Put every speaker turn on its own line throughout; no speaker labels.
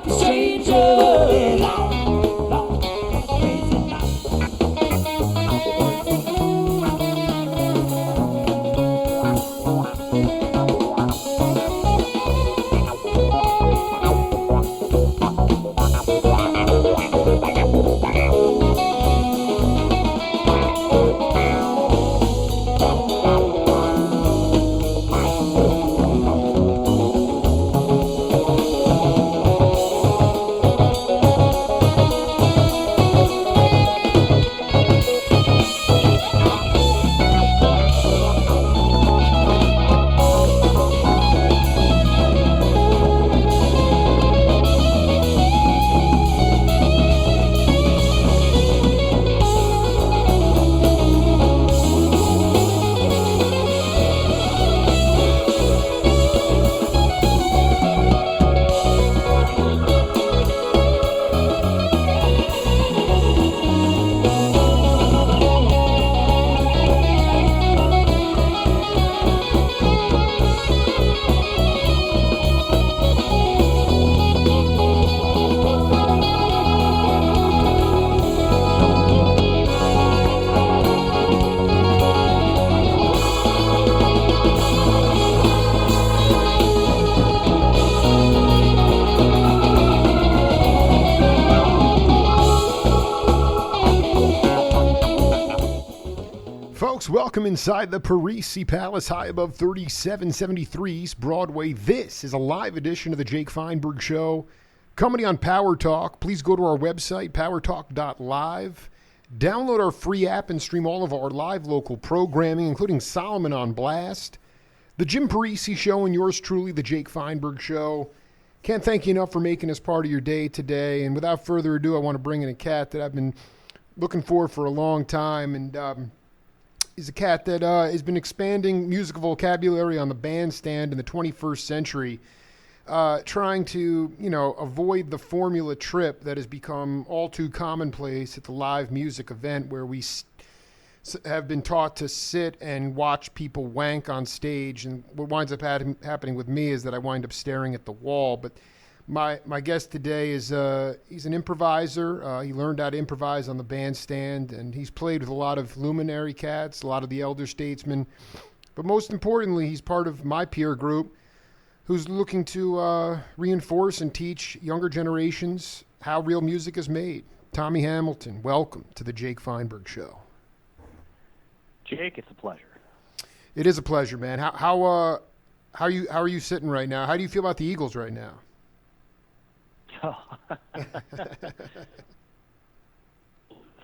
Stranger.
Folks, welcome inside the Parisi Palace, high above 3773 East Broadway. This is a live edition of the Jake Feinberg Show. Comedy on Power Talk. Please go to our website, powertalk.live. Download our free app and stream all of our live local programming, including Solomon on Blast, the Jim Parisi Show, and yours truly, the Jake Feinberg Show. Can't thank you enough for making us part of your day today. And without further ado, I want to bring in a cat that I've been looking for a long time. And is a cat that has been expanding musical vocabulary on the bandstand in the 21st century, trying to, avoid the formula trip that has become all too commonplace at the live music event where we have been taught to sit and watch people wank on stage. And what winds up happening with me is that I wind up staring at the wall. But my guest today is he's an improviser. He learned how to improvise on the bandstand, and he's played with a lot of luminary cats, a lot of the elder statesmen. But most importantly, he's part of my peer group who's looking to reinforce and teach younger generations how real music is made. Tommy Hamilton, welcome to the Jake Feinberg Show.
Jake, it's a pleasure.
It is a pleasure, man. How are you sitting right now? How do you feel about the Eagles right now?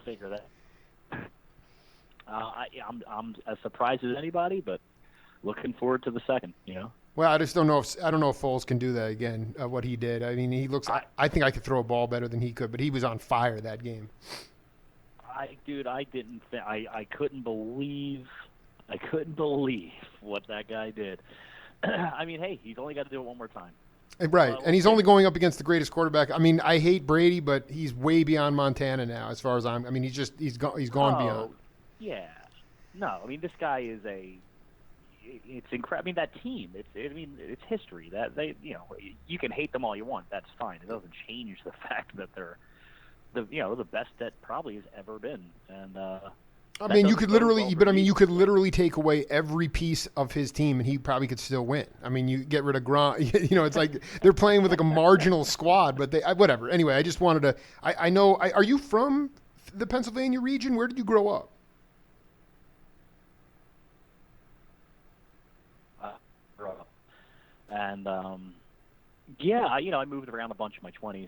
Figure that. I'm as surprised as anybody, but looking forward to the second.
Well, I just don't know if Foles can do that again. What he did. I mean, he looks. I think I could throw a ball better than he could, but he was on fire that game.
I couldn't believe what that guy did. I mean, hey, he's only got to do it one more time.
Right, and he's only going up against the greatest quarterback. I mean, I hate Brady, but he's way beyond Montana now, as far as I mean, he's gone beyond.
Yeah, no, I mean, this guy is it's incredible. I mean, that team, it's history. That you can hate them all you want. That's fine. It doesn't change the fact that they're the best that probably has ever been. And
I mean, you could literally take away every piece of his team, and he probably could still win. I mean, you get rid of Gronk. It's like they're playing with like a marginal squad, but whatever. Anyway, I just wanted to. I know. Are you from the Pennsylvania region? Where did you grow up?
And I moved around a bunch in my 20s,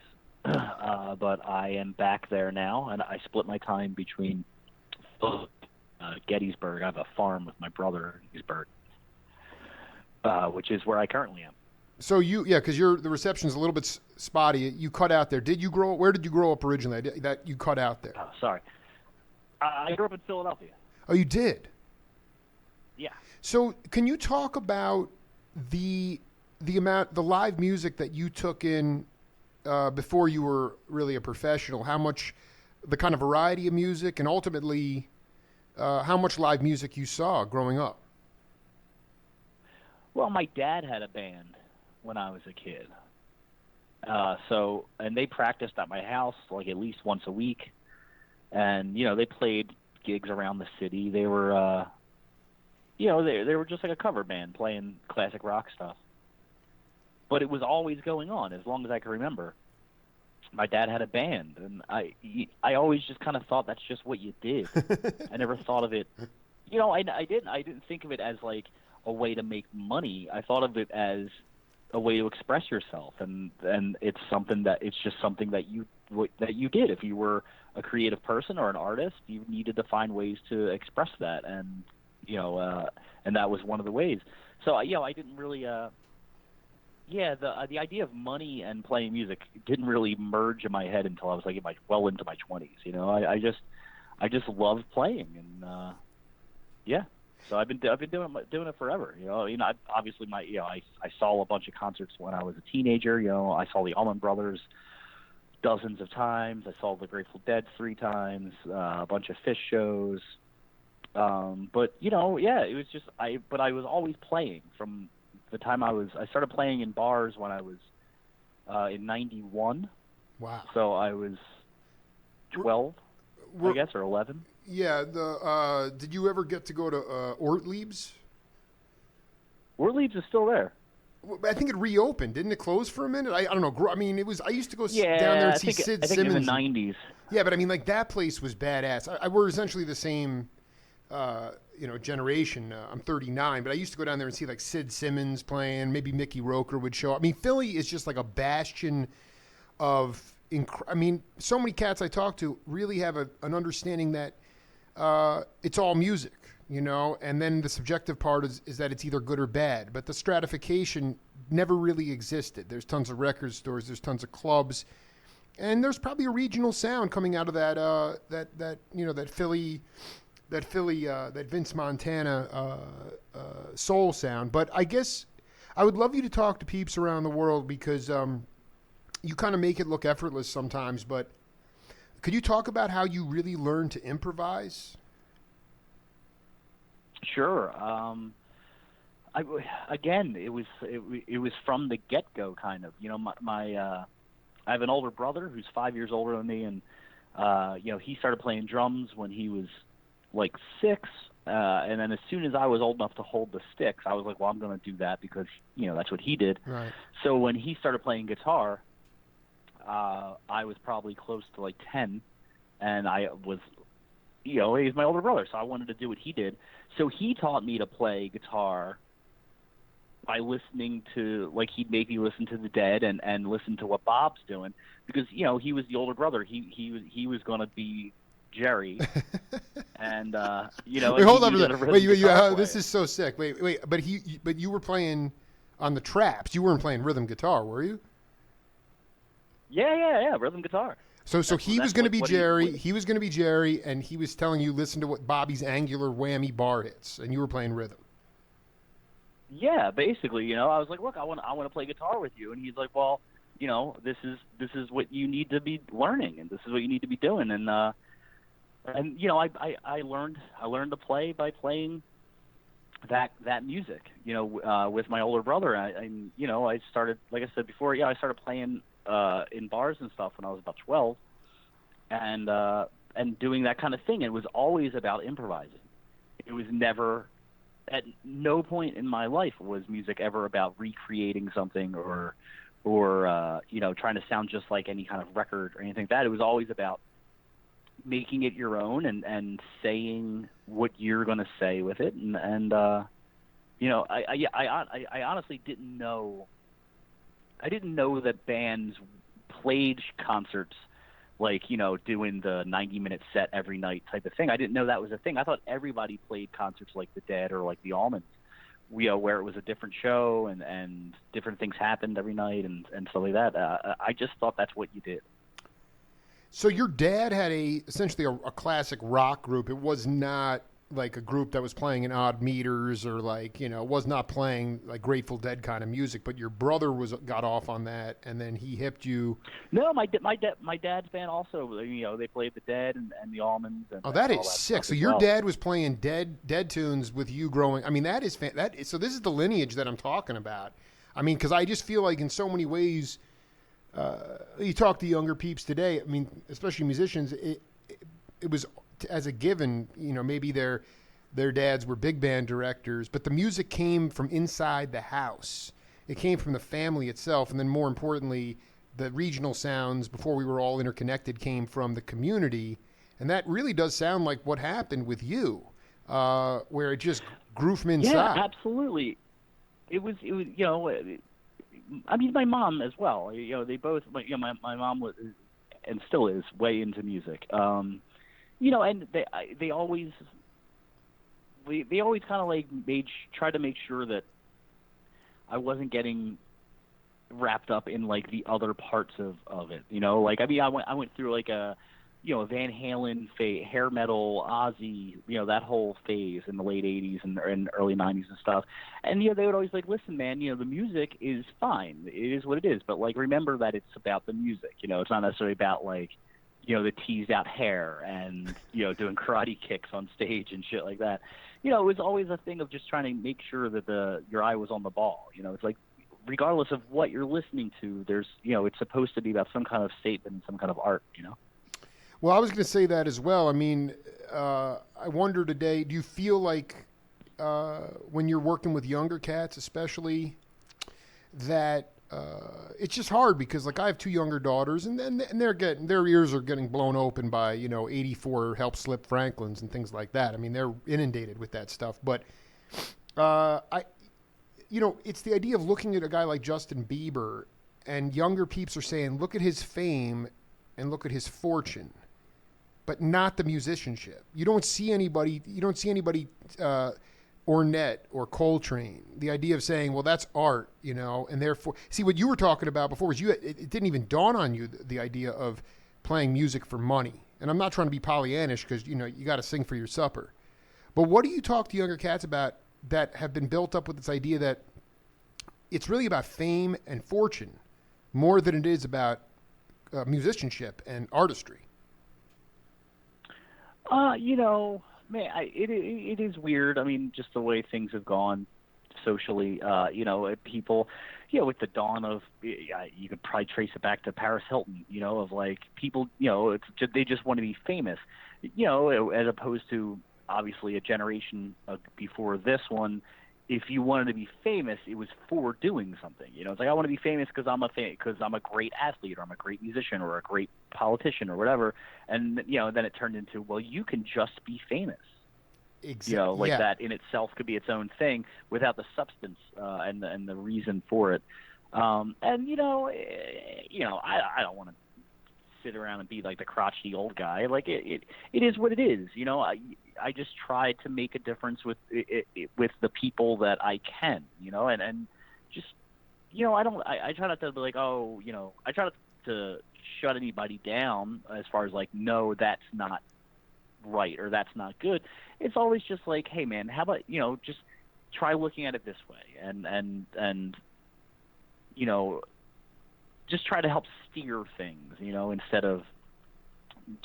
but I am back there now, and I split my time between Gettysburg. I have a farm with my brother in Gettysburg, which is where I currently am.
So because the reception's a little bit spotty. You cut out there. Where did you grow up originally? That you cut out there.
Oh, sorry. I grew up in Philadelphia.
Oh, you did?
Yeah.
So can you talk about the live music that you took in before you were really a professional? How much, the kind of variety of music, and ultimately how much live music you saw growing up?
Well, my dad had a band when I was a kid, And they practiced at my house like at least once a week, and they played gigs around the city. They were, they were just like a cover band playing classic rock stuff. But it was always going on as long as I can remember. My dad had a band, and I always just kind of thought that's just what you did. I never thought of it. I didn't think of it as like a way to make money. I thought of it as a way to express yourself, and it's just something that you did. If you were a creative person or an artist, you needed to find ways to express that, and and that was one of the ways. So I didn't really the idea of money and playing music didn't really merge in my head until I was like into my 20s. I just loved playing, and so I've been doing it forever. Obviously I saw a bunch of concerts when I was a teenager. I saw the Allman Brothers dozens of times. I saw the Grateful Dead 3 times, a bunch of Phish shows. But it was just but I was always playing from the time I started playing in bars when I was in 91.
Wow.
So I was 12, I guess, or 11.
Yeah. Did you ever get to go to Ortlieb's?
Ortlieb's is still there.
I think it reopened. Didn't it close for a minute? I don't know. I mean, I used to go down there and see Sid Simmons.
I think in the 90s.
Yeah, but I mean, like, that place was badass. We're essentially the same, generation. I'm 39, but I used to go down there and see like Sid Simmons playing. Maybe Mickey Roker would show up. I mean, Philly is just like a bastion of. So many cats I talk to really have an understanding that it's all music, and then the subjective part is that it's either good or bad. But the stratification never really existed. There's tons of record stores, there's tons of clubs, and there's probably a regional sound coming out of that Philly, that Vince Montana soul sound. But I guess I would love you to talk to peeps around the world because you kind of make it look effortless sometimes. But could you talk about how you really learned to improvise?
Sure. It was from the get-go, kind of. I have an older brother who's 5 years older than me, and he started playing drums when he was like 6, and then as soon as I was old enough to hold the sticks, I was like, well, I'm going to do that because that's what he did.
Right.
So when he started playing guitar, I was probably close to like 10, and I was, he's my older brother, so I wanted to do what he did. So he taught me to play guitar by listening to, like, he'd make me listen to the Dead and listen to what Bob's doing because he was the older brother. He was going to be Jerry, and
Wait, hold on a minute. Wait, this is so sick. Wait, but you were playing on the traps. You weren't playing rhythm guitar, were you?
Yeah, rhythm guitar.
So he was going to be Jerry. He was going to be Jerry, and he was telling you listen to what Bobby's angular whammy bar hits, and you were playing rhythm.
Yeah, basically, I was like, look, I want to play guitar with you, and he's like, well, this is what you need to be learning, and this is what you need to be doing, and I learned to play by playing that music, with my older brother. I started, like I said before, I started playing in bars and stuff when I was about 12, and doing that kind of thing. It was always about improvising. It was never, at no point in my life was music ever about recreating something or trying to sound just like any kind of record or anything like that. It was always about making it your own and saying what you're going to say with it. I honestly didn't know. I didn't know that bands played concerts like, doing the 90-minute set every night type of thing. I didn't know that was a thing. I thought everybody played concerts like the Dead or like the Allmans, where it was a different show and different things happened every night and stuff like that. I just thought that's what you did.
So your dad had essentially a classic rock group. It was not like a group that was playing in odd meters or was not playing like Grateful Dead kind of music. But your brother got off on that, and then he hipped you.
No, my dad's band also. They played the Dead and the Allmans.
Oh, that is sick. So your dad was playing Dead tunes with you growing. I mean, that is so. This is the lineage that I'm talking about. I mean, because I just feel like in so many ways, You talk to younger peeps today. I mean, especially musicians. It was as a given. You know, maybe their dads were big band directors, but the music came from inside the house. It came from the family itself, and then more importantly, the regional sounds before we were all interconnected came from the community, and that really does sound like what happened with you, where it just grew from inside.
Yeah, absolutely. It was, you know, I mean, my mom as well. You know, they both, my mom was and still is way into music. You know, and they always kind of like tried to make sure that I wasn't getting wrapped up in like the other parts of it. You know, like I mean, I went through like a Van Halen phase, hair metal, Ozzy, that whole phase in the late '80s and early '90s and stuff. And they would always like, listen, man, the music is fine. It is what it is. But like, remember that it's about the music. It's not necessarily about like, the teased out hair and doing karate kicks on stage and shit like that. It was always a thing of just trying to make sure that your eye was on the ball. It's like, regardless of what you're listening to, there's it's supposed to be about some kind of statement and some kind of art.
Well, I was going to say that as well. I mean, I wonder today, do you feel like when you're working with younger cats, especially, that it's just hard because, like, I have two younger daughters, and their ears are getting blown open by 84 help slip Franklins and things like that. I mean, they're inundated with that stuff. But it's the idea of looking at a guy like Justin Bieber, and younger peeps are saying, look at his fame and look at his fortune, but not the musicianship. You don't see anybody Ornette or Coltrane. The idea of saying, well, that's art, and therefore, see, what you were talking about before was it didn't even dawn on you, the idea of playing music for money. And I'm not trying to be Pollyannish because, you got to sing for your supper. But what do you talk to younger cats about that have been built up with this idea that it's really about fame and fortune more than it is about musicianship and artistry?
Man, it is weird. I mean, just the way things have gone socially, people, with the dawn of, you could probably trace it back to Paris Hilton, of like people, they just want to be famous, as opposed to obviously a generation before this one. If you wanted to be famous, it was for doing something. It's like, I want to be famous because I'm a great athlete, or I'm a great musician, or a great politician, or whatever. And then it turned into, well, you can just be famous.
Exactly. Yeah.
That in itself could be its own thing without the substance and the reason for it. I don't want to sit around and be like the crotchety old guy. Like it is what it is. I just try to make a difference with the people that I can, and just, I try not to be like, I try not to shut anybody down as far as like, no, that's not right or that's not good. It's always just like, hey man, how about, just try looking at it this way and just try to help steer things, instead of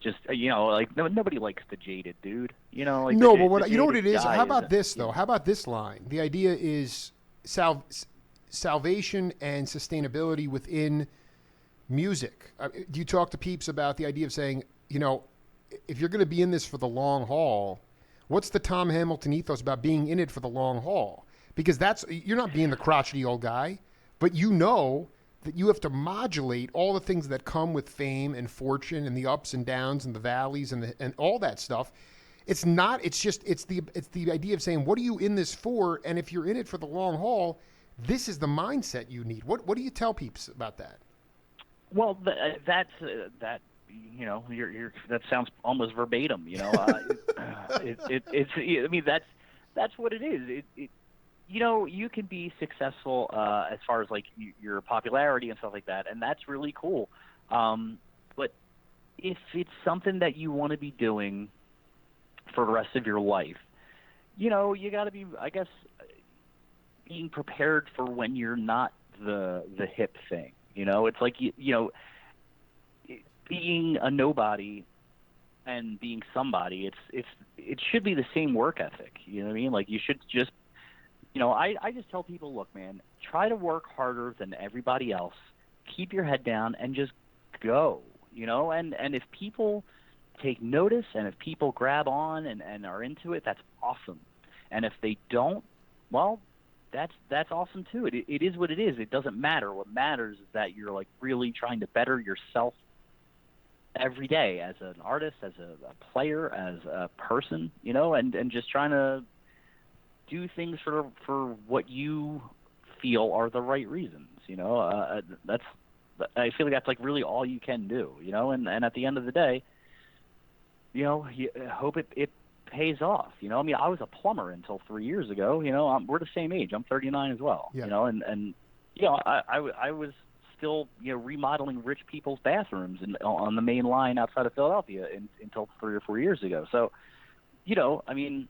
just, like nobody likes the jaded dude, like
no,
the,
but what
the
you know what it is? How about
is,
this though? How about this line? The idea is salvation and sustainability within music. Do you talk to peeps about the idea of saying, if you're going to be in this for the long haul, what's the Tom Hamilton ethos about being in it for the long haul? Because you're not being the crotchety old guy, but that you have to modulate all the things that come with fame and fortune and the ups and downs and the valleys and all that stuff. It's the idea of saying, what are you in this for? And if you're in it for the long haul, this is the mindset you need. What do you tell peeps about that?
Well, that sounds almost verbatim. It's. I mean, that's what it is. You can be successful as far as like your popularity and stuff like that, and that's really cool. But if it's something that you want to be doing for the rest of your life, you got to be, I guess, being prepared for when you're not the hip thing. It's like being a nobody and being somebody. It should be the same work ethic. You know what I mean? Like you should just. I just tell people, look, man, try to work harder than everybody else. keep your head down and just go, and if people take notice and if people grab on and are into it, that's awesome. And if they don't, well, that's awesome too. It is what it is. It doesn't matter. What matters is that you're like really trying to better yourself every day as an artist, as a player, as a person, and just trying to do things for what you feel are the right reasons. That's I feel like that's like really all you can do. And at the end of the day, you hope it pays off. I mean, I was a plumber until 3 years ago. We're the same age. I'm 39 as well.
Yeah.
And I was still remodeling rich people's bathrooms on the main line outside of Philadelphia until 3 or 4 years ago. So, I mean,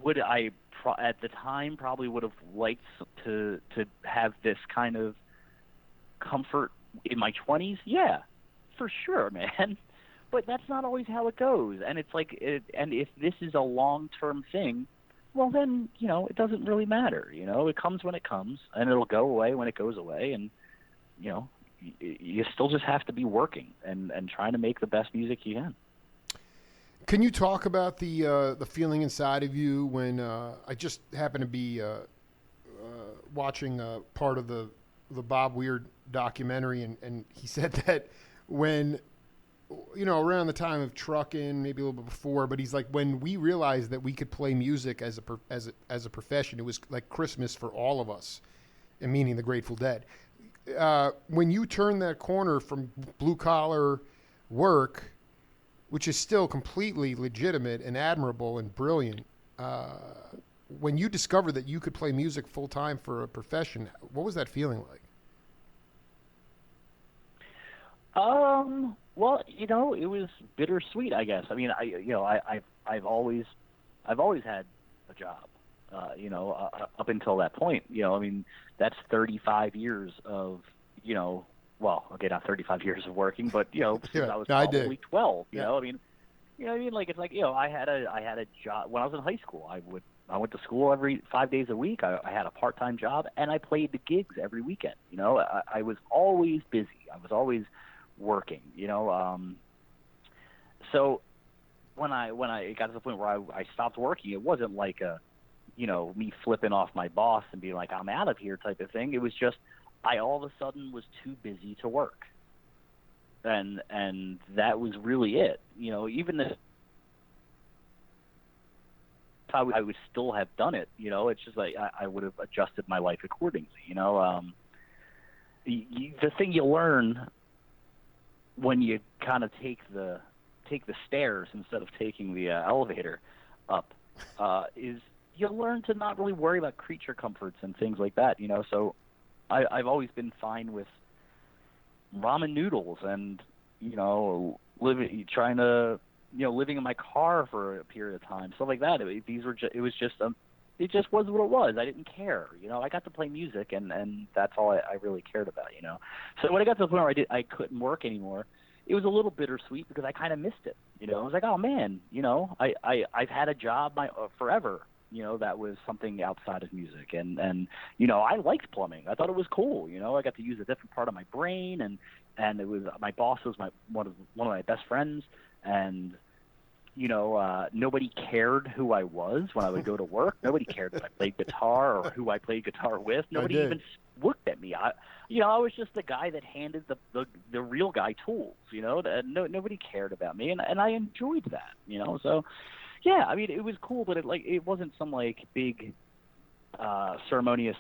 would I at the time probably would have liked to have this kind of comfort in my 20s? Yeah, for sure, man. But that's not always how it goes. And it's like, and if this is a long-term thing, well, then, it doesn't really matter. It comes when it comes, and it'll go away when it goes away. And, you still just have to be working and trying to make the best music you can.
Can you talk about the feeling inside of you when I just happened to be watching part of the Bob Weir documentary, and he said that when around the time of trucking, maybe a little bit before, but he's like, when we realized that we could play music as a profession, it was like Christmas for all of us, and meaning the Grateful Dead. When you turn that corner from blue collar work, which is still completely legitimate and admirable and brilliant, when you discovered that you could play music full time for a profession, what was that feeling like?
Well, it was bittersweet, I guess. I mean, I've always had a job, up until that point. I mean, that's 35 years of, well, okay, not 35 years of working, but since I was probably 12. I mean, like it's like I had a job when I was in high school. I went to school every 5 days a week. I had a part-time job, and I played the gigs every weekend. I was always busy. I was always working, so when I got to the point where I stopped working, it wasn't like me flipping off my boss and being like, I'm out of here type of thing. It was just, I all of a sudden was too busy to work. And that was really it. Even if I would still have done it, it's just like, I would have adjusted my life accordingly. The thing you learn when you kind of take the stairs instead of taking the elevator up, is you learn to not really worry about creature comforts and things like that. So I've always been fine with ramen noodles and living in my car for a period of time, stuff like that. It just was what it was. I didn't care. I got to play music, and that's all I really cared about. So when I got to the point where I couldn't work anymore, it was a little bittersweet because I kind of missed it. I was like, oh man, I've had a job forever. That was something outside of music, and I liked plumbing. I thought it was cool. I got to use a different part of my brain, and it was my boss was one of my best friends, and nobody cared who I was when I would go to work. Nobody cared if I played guitar or who I played guitar with. Nobody even looked at me. I was just the guy that handed the real guy tools. Nobody cared about me, and I enjoyed that. So yeah, I mean, it was cool, but it wasn't some like big ceremonious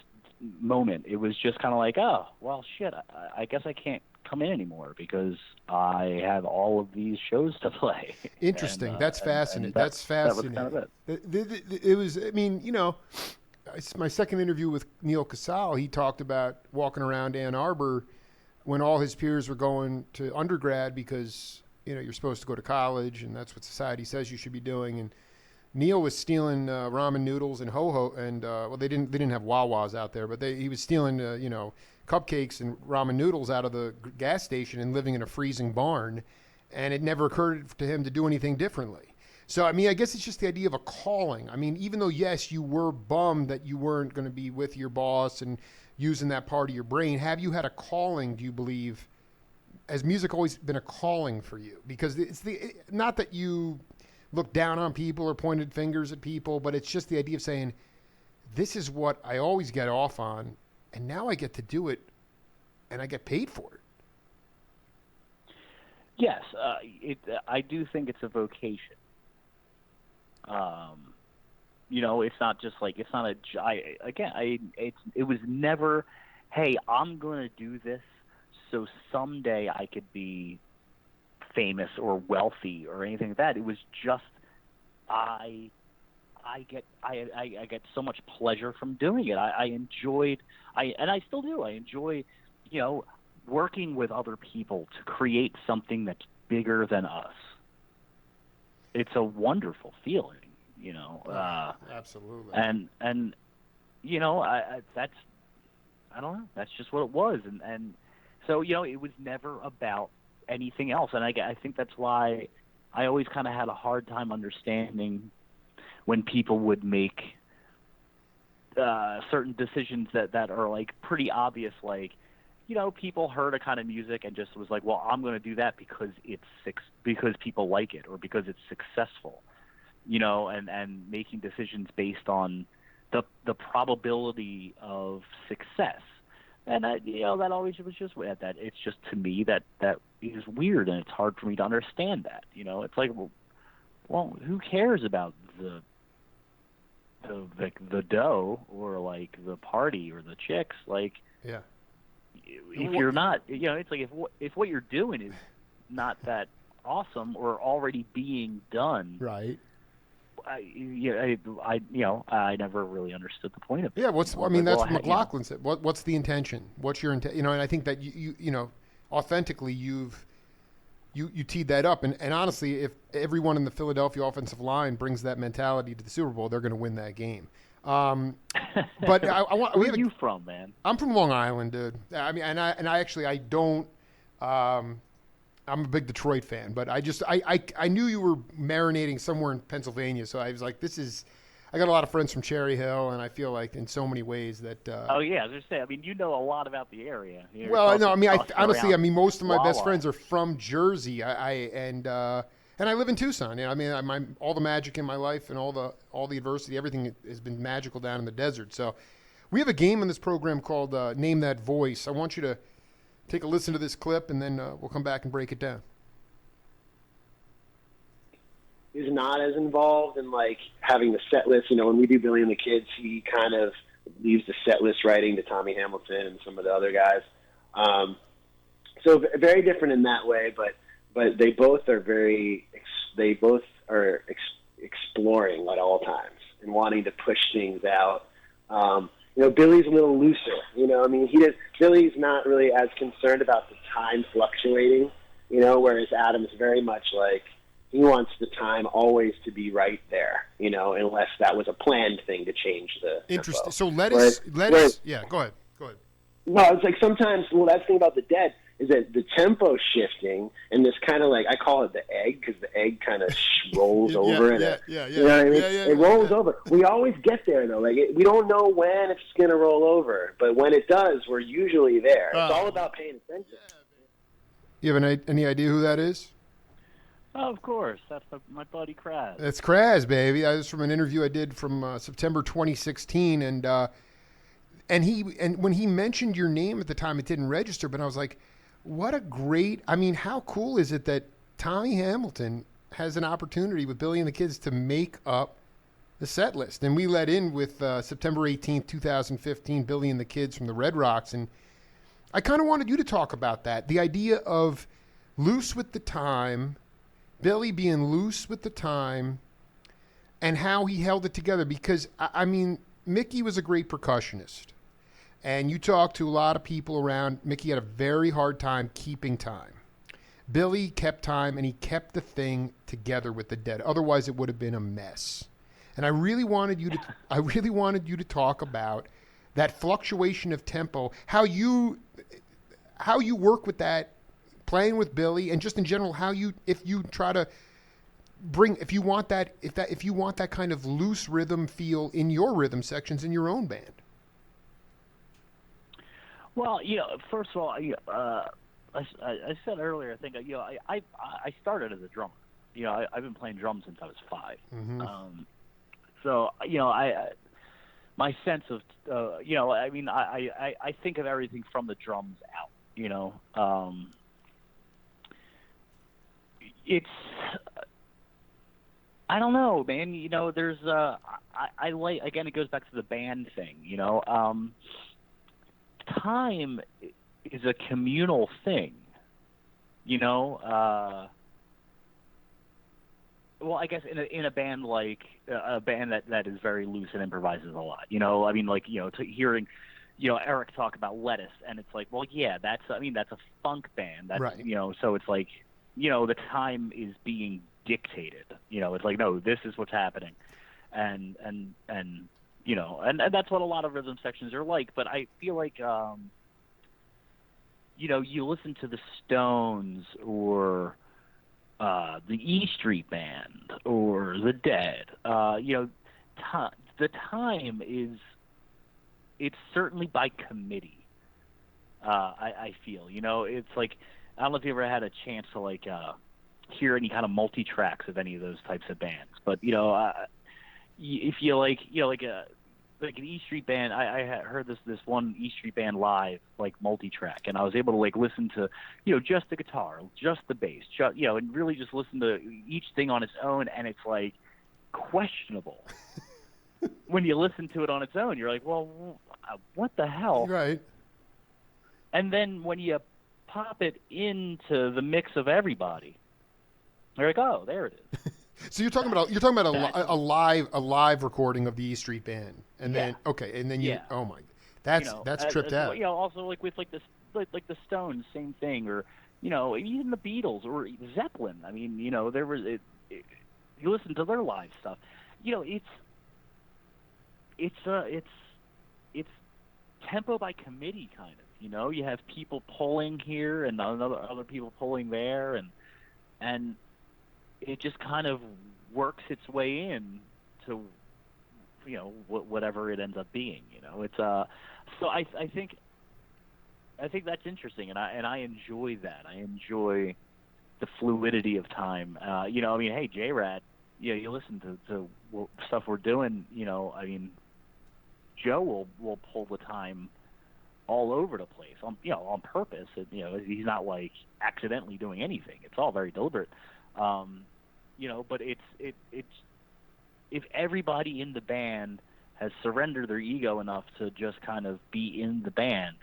moment. It was just kind of like, oh well, shit. I guess I can't come in anymore because I have all of these shows to play.
Interesting. That's fascinating. That's fascinating.
That was kind of it.
It was, I mean, it's my second interview with Neil Casal. He talked about walking around Ann Arbor when all his peers were going to undergrad because, you're supposed to go to college and that's what society says you should be doing. And Neil was stealing ramen noodles and ho-ho, and well, they didn't have Wawas out there, but he was stealing cupcakes and ramen noodles out of the gas station and living in a freezing barn, and it never occurred to him to do anything differently. So I mean, I guess it's just the idea of a calling. I mean, even though yes, you were bummed that you weren't going to be with your boss and using that part of your brain. Have you had a calling, do you believe? Has music always been a calling for you? Because not that you look down on people or pointed fingers at people, but it's just the idea of saying, this is what I always get off on, and now I get to do it, and I get paid for it.
Yes, I do think it's a vocation. It's not just like, it's not it was never, hey, I'm going to do this so someday I could be famous or wealthy or anything like that. It was just, I get so much pleasure from doing it. I enjoyed, and I still do. I enjoy, working with other people to create something that's bigger than us. It's a wonderful feeling,
Absolutely.
And that's, I don't know. That's just what it was, and so it was never about anything else, and I think that's why I always kind of had a hard time understanding when people would make certain decisions that are like pretty obvious, like, people heard a kind of music and just was like, well, I'm going to do that because because people like it or because it's successful, and making decisions based on the probability of success. And that always was just that. It's just, to me, that is weird, and it's hard for me to understand that. It's like, well, who cares about the dough or like the party or the chicks? Like,
yeah.
If you're not, it's like if what you're doing is not that awesome or already being done,
right?
I never really understood the point of it.
Yeah, that's what McLaughlin said. What's the intention? What's your intent? And I think that you authentically you teed that up. And honestly, if everyone in the Philadelphia offensive line brings that mentality to the Super Bowl, they're going to win that game. But I want.
Where are you from, man?
I'm from Long Island, dude. I mean, and I don't. I'm a big Detroit fan, but I knew you were marinating somewhere in Pennsylvania, so I was like, I got a lot of friends from Cherry Hill, and I feel like in so many ways that.
Oh yeah, I was just saying. I mean, you know a lot lot about the area.
Well, I know. I mean, honestly, most of my best friends are from Jersey. And I live in Tucson. I mean, all the magic in my life and all the adversity, everything has been magical down in the desert. So, we have a game in this program called Name That Voice. I want you to take a listen to this clip, and then we'll come back and break it down.
He's not as involved in like having the set list. When we do Billy and the Kids, he kind of leaves the set list writing to Tommy Hamilton and some of the other guys. So very different in that way, but they both are exploring at all times and wanting to push things out. Billy's a little looser. Billy's not really as concerned about the time fluctuating, whereas Adam's very much like he wants the time always to be right there, unless that was a planned thing to change the
Interesting.
tempo.
So let us. Yeah, go ahead.
No, it's like sometimes. Well, that's the thing about the Dead is that the tempo shifting and this kind of like I call it the egg because the egg kind of rolls over.
Yeah.
You know what I mean? It rolls over. We always get there though. Like we don't know when it's going to roll over, but when it does, we're usually there. It's all about paying attention.
You have any idea who that is?
Oh, of course. That's my buddy Kraz.
It's Kraz, baby. That was from an interview I did from September 2016, and when he mentioned your name at the time, it didn't register, but I was like, what a great, how cool is it that Tommy Hamilton has an opportunity with Billy and the Kids to make up the set list? And we let in with September 18th, 2015, Billy and the Kids from the Red Rocks. And I kind of wanted you to talk about that. The idea of loose with the time, Billy being loose with the time, and how he held it together. Because, Mickey was a great percussionist. And you talk to a lot of people around. Mickey had a very hard time keeping time. Billy kept time, and he kept the thing together with the Dead. Otherwise, it would have been a mess. And I really wanted you to talk about that fluctuation of tempo, how you work with that, playing with Billy, and just in general, if you want that kind of loose rhythm feel in your rhythm sections in your own band.
Well, first of all, I said earlier, I think, I started as a drummer. I've been playing drums since I was 5.
Mm-hmm.
So, my sense of, I think of everything from the drums out. It's, I don't know, man. There's, I like, again, it goes back to the band thing. Time is a communal thing. Well, I guess in a band like a band that is very loose and improvises a lot. Hearing, Eric talk about Lettuce, and it's like, well, yeah, that's a funk band. That's,
Right.
So it's like, the time is being dictated. It's like, no, this is what's happening, and that's what a lot of rhythm sections are like. But I feel like, you listen to the Stones or the E Street Band or the Dead. The time is, it's certainly by committee. I feel, it's like, I don't know if you ever had a chance to hear any kind of multi-tracks of any of those types of bands, but if you like an E Street Band, I had heard this one E Street Band live multi-track, and I was able to listen to just the guitar, just the bass, and really just listen to each thing on its own, and it's questionable. When you listen to it on its own, you're like, well, what the hell?
Right.
And then when you pop it into the mix of everybody, you're like, oh, there it is.
So you're talking about a live recording of the E Street Band, and then oh my, that's tripped out.
Also with the Stones, same thing, or even the Beatles or Zeppelin. I mean, there was you listen to their live stuff. It's tempo by committee kind of. You have people pulling here and other people pulling there, and it just kind of works its way in to whatever it ends up being. It's so I think that's interesting, and I enjoy that. I enjoy the fluidity of time. Hey, J-Rad, you listen to stuff we're doing. Joe will pull the time all over the place on purpose. He's not accidentally doing anything. It's all very deliberate. But it's if everybody in the band has surrendered their ego enough to just kind of be in the band,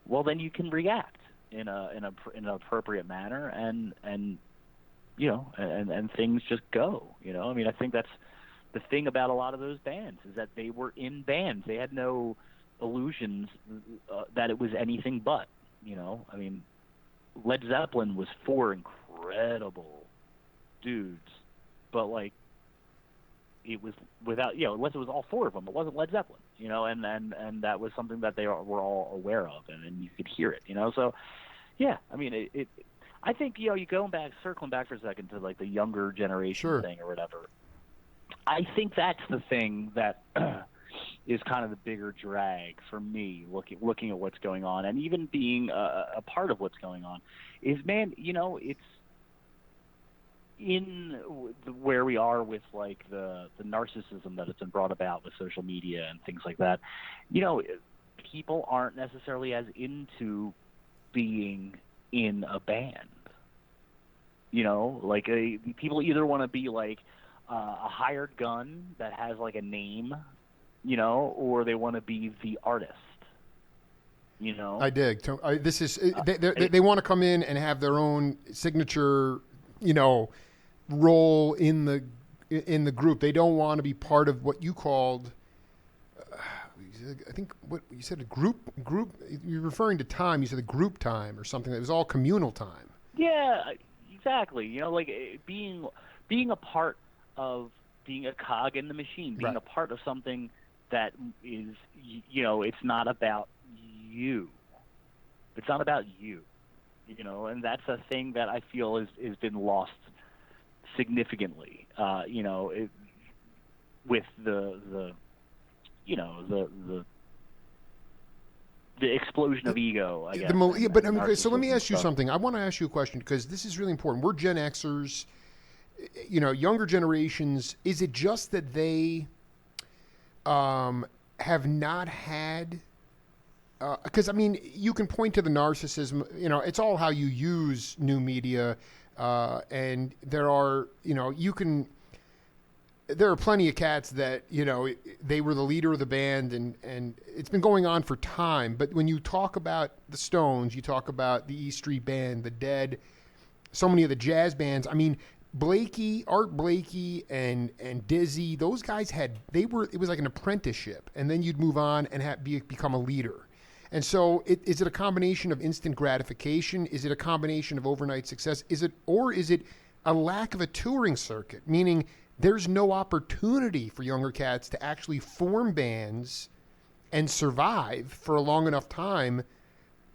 well, then you can react in an appropriate manner, and things just go. I think that's the thing about a lot of those bands, is that they were in bands. They had no illusions that it was anything but. Led Zeppelin was 4 incredible dudes, but it was without, unless it was all 4 of them, it wasn't Led Zeppelin, and that was something that they were all aware of, and you could hear it, so yeah, I think, you circling back for a second to the younger generation
Sure.
thing or whatever. I think that's the thing that is kind of the bigger drag for me, looking at what's going on, and even being a part of what's going on, is, man, it's in where we are with the narcissism that has been brought about with social media and things like that. People aren't necessarily as into being in a band. People either want to be a hired gun that has a name, or they want to be the artist.
I dig. This is they want to come in and have their own signature, role in the group. They don't want to be part of what you called. I think what you said, a group. You're referring to time. You said a group time or something. It was all communal time.
Yeah, exactly. Being a part of, being a cog in the machine, being
Right.
a part of something that is, it's not about you. It's not about you, and that's a thing that I feel has been lost significantly, with the the explosion of ego, I guess.
But okay, so let me
narcissism
ask you
stuff.
something. I want to ask you a question because this is really important. We're Gen Xers, younger generations. Is it just that they have not had? Because I mean, you can point to the narcissism. It's all how you use new media, and there are, you can. There are plenty of cats that, they were the leader of the band and it's been going on for time. But when you talk about the Stones, you talk about the E Street Band, the Dead, so many of the jazz bands. I mean, Art Blakey and Dizzy, those guys it was like an apprenticeship. And then you'd move on and become a leader. And so is it a combination of instant gratification? Is it a combination of overnight success? Is it a lack of a touring circuit? Meaning, there's no opportunity for younger cats to actually form bands and survive for a long enough time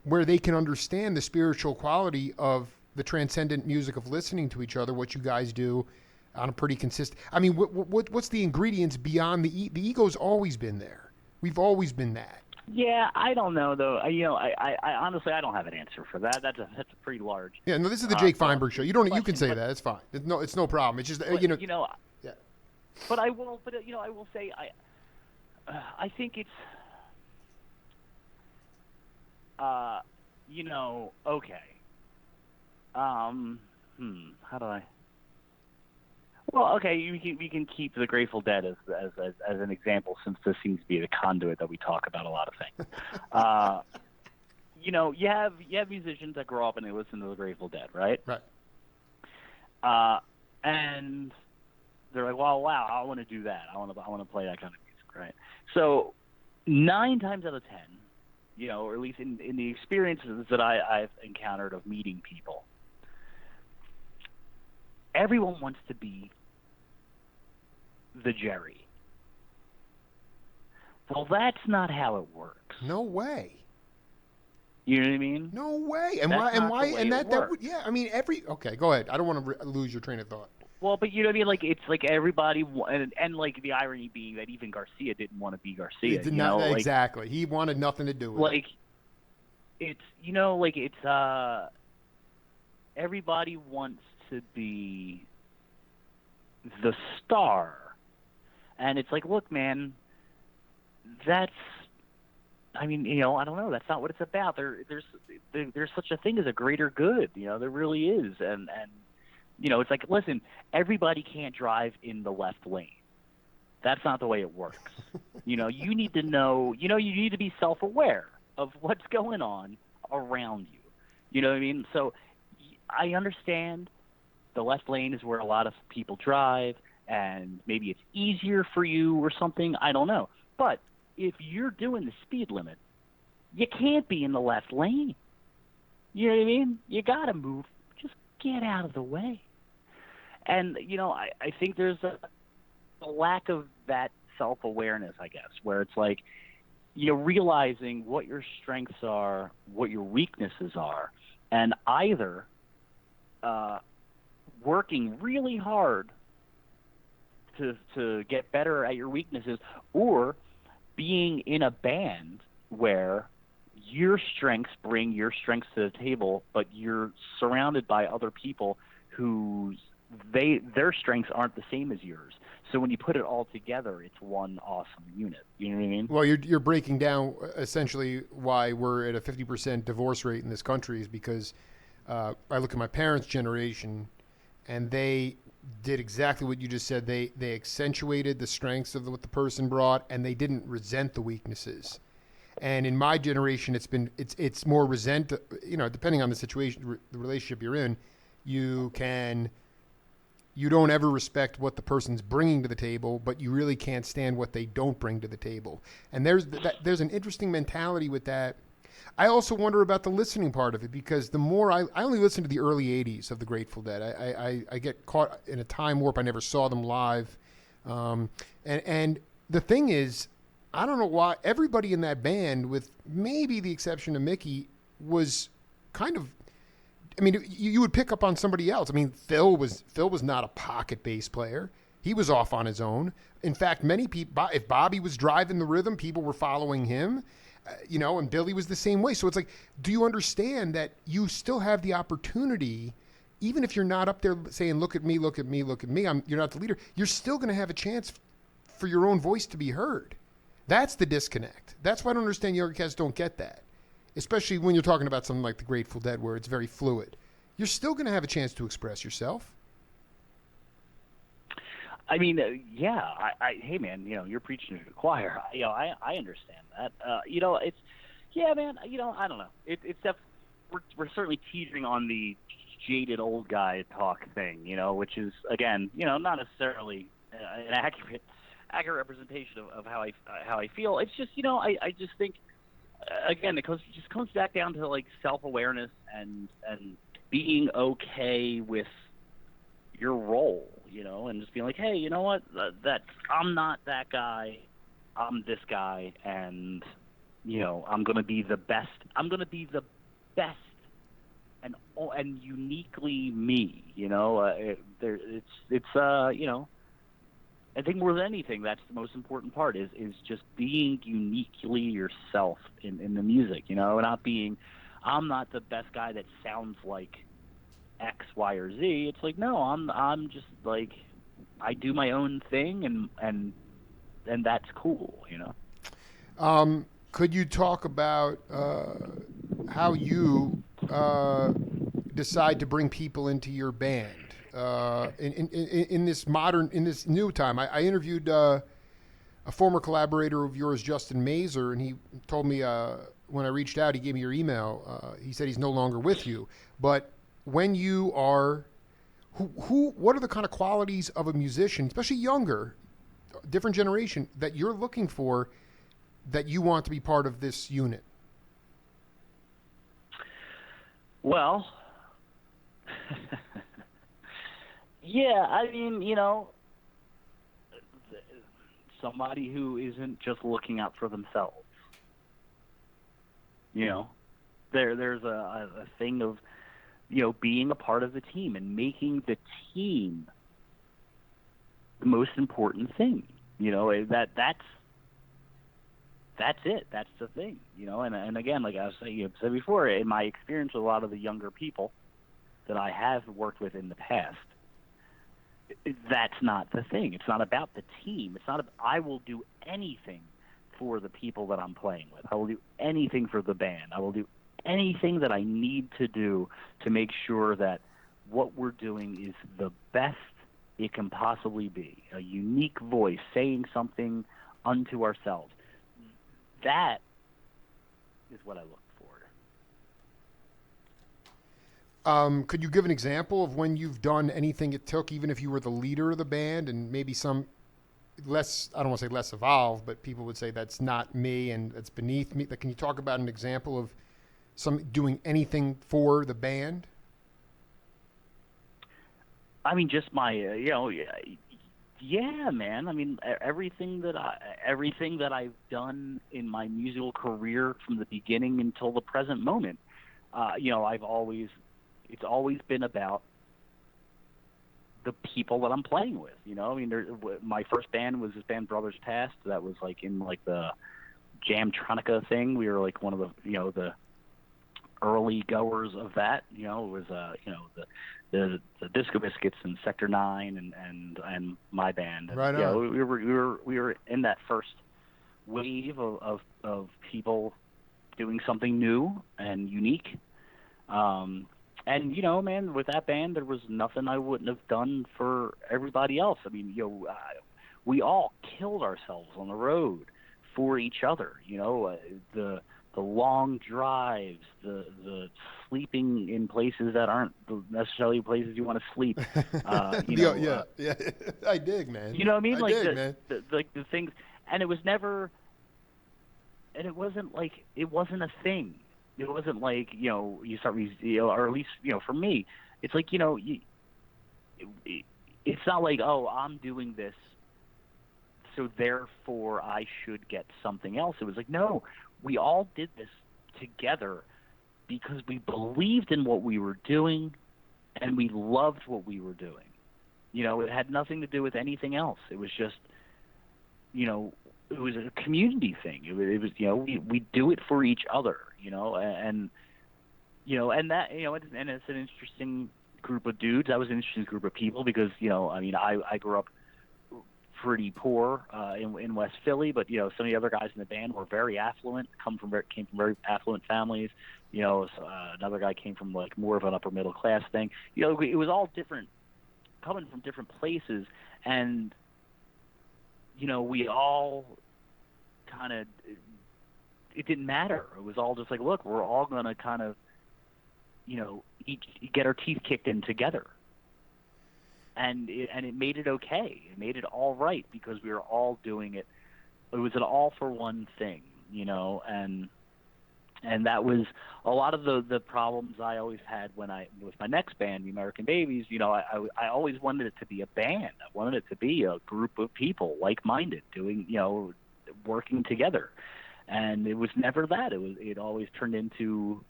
where they can understand the spiritual quality of the transcendent music of listening to each other, what you guys do on a pretty consistent. I mean, what's the ingredients beyond the ego's always been there. We've always been that.
Yeah, I don't know though. I honestly I don't have an answer for that. That's a pretty large.
Yeah, no, this is the Jake Feinberg show. You can say that. It's fine. It's no problem. It's just Yeah.
But I will say I think it's okay. How do I? Well, okay, we can keep the Grateful Dead as an example, since this seems to be the conduit that we talk about a lot of things. You have musicians that grow up and they listen to the Grateful Dead, right?
Right.
And they're like, well, wow, I want to do that. I want to play that kind of music, right? So 9 times out of 10, or at least in the experiences that I've encountered of meeting people, everyone wants to be the Jerry. Well, that's not how it works.
No way.
You know what I mean?
No way. And
That's
why? And
not
why?
the way
And
it
that would.
works.
Yeah. I mean, okay. Go ahead. I don't want to lose your train of thought.
Well, but you know what I mean? Like, it's like everybody, and like the irony being that even Garcia didn't want to be Garcia.
Exactly. He wanted nothing to do with it.
It's everybody wants to be the star, and it's like, look, man, I don't know. That's not what it's about. There's such a thing as a greater good. There really is, and it's like, listen, everybody can't drive in the left lane. That's not the way it works. You need to know. You need to be self-aware of what's going on around you. You know what I mean? So I understand the left lane is where a lot of people drive, and maybe it's easier for you or something. I don't know. But if you're doing the speed limit, you can't be in the left lane. You know what I mean? You got to move. Just get out of the way. And, I think there's a lack of that self-awareness, I guess, where it's like, realizing what your strengths are, what your weaknesses are, and either working really hard to get better at your weaknesses, or being in a band where your strengths bring your strengths to the table, but you're surrounded by other people whose their strengths aren't the same as yours. So when you put it all together, it's one awesome unit. You know what I mean?
Well, you're breaking down essentially why we're at a 50% divorce rate in this country is because I look at my parents' generation, and they did exactly what you just said. They accentuated the strengths of what the person brought, and they didn't resent the weaknesses. And in my generation, it's more resent. Depending on the situation, the relationship you're in, you don't ever respect what the person's bringing to the table, but you really can't stand what they don't bring to the table. And there's an interesting mentality with that. I also wonder about the listening part of it, because the more I only listen to the early 80s of the Grateful Dead. I get caught in a time warp. I never saw them live. And the thing is, I don't know why everybody in that band, with maybe the exception of Mickey, was kind of, you would pick up on somebody else. Phil was not a pocket bass player. He was off on his own. In fact, many people, if Bobby was driving the rhythm, people were following him. And Billy was the same way. So it's like, do you understand that you still have the opportunity, even if you're not up there saying, look at me, look at me, look at me, you're not the leader, you're still going to have a chance for your own voice to be heard. That's the disconnect. That's why I don't understand younger cats don't get that, especially when you're talking about something like the Grateful Dead where it's very fluid. You're still going to have a chance to express yourself.
I mean, hey man, you're preaching to the choir. I understand that. Man. I don't know. It's we're certainly teetering on the jaded old guy talk thing, which is again, not necessarily an accurate representation of how I feel. It's just, I just think again, it just comes back down to like self-awareness and being okay with your role, and just being like, hey, you know what, that I'm not that guy, I'm this guy, and I'm gonna be the best. I'm gonna be the best, and uniquely me. I think more than anything, that's the most important part is just being uniquely yourself in the music. Not being, I'm not the best guy that sounds like X, Y, or Z. It's like, no, I'm just like, I do my own thing, and that's cool.
Could you talk about how you decide to bring people into your band in this new time? I interviewed a former collaborator of yours, Justin Mazer, and he told me when I reached out, he gave me your email. He said he's no longer with you, but when you are, what are the kind of qualities of a musician, especially younger, different generation, that you're looking for, that you want to be part of this unit?
Well, yeah, I mean, somebody who isn't just looking out for themselves. There's a thing of, being a part of the team and making the team the most important thing. That's it. That's the thing. And again, like I was saying, said before, in my experience with a lot of the younger people that I have worked with in the past, that's not the thing. It's not about the team. It's not. I will do anything for the people that I'm playing with. I will do anything for the band. I will do anything that I need to do to make sure that what we're doing is the best it can possibly be. A unique voice saying something unto ourselves. That is what I look for.
Could you give an example of when you've done anything it took, even if you were the leader of the band, and maybe some less, I don't want to say less evolved, but people would say that's not me and that's beneath me. Can you talk about an example of some doing anything for the band?
I mean, just my, yeah, man. I mean, everything that I've done in my musical career from the beginning until the present moment, it's always been about the people that I'm playing with. I mean, my first band was this band Brothers Past. That was like in like the Jamtronica thing. We were like one of the early goers of that. It was the Disco Biscuits and Sector 9 and my band. And,
right on.
We were in that first wave of people doing something new and unique. And man, with that band, there was nothing I wouldn't have done for everybody else. I mean, we all killed ourselves on the road for each other. The long drives, the sleeping in places that aren't necessarily places you want to sleep.
Yeah. I dig, man.
You know what I mean?
I dig, man.
The things, and it was never, and it wasn't a thing. It wasn't like, you start, or at least, for me, it's like, it's not like, oh, I'm doing this, so therefore I should get something else. It was like, no, we all did this together because we believed in what we were doing and we loved what we were doing. It had nothing to do with anything else. It was just, a community thing. It was we do it for each other, and that and it's an interesting group of dudes. That was an interesting group of people because I grew up pretty poor in West Philly, but some of the other guys in the band were very affluent, came from very affluent families. Another guy came from like more of an upper middle class thing. It was all different, coming from different places, and we all kind of, it didn't matter. It was all just like, look, we're all gonna kind of each get our teeth kicked in together. And it made it okay. It made it all right because we were all doing it. It was an all for one thing, and that was a lot of the problems I always had with my next band, the American Babies. I always wanted it to be a band. I wanted it to be a group of people, like-minded, doing, working together. And it was never that. It always turned into,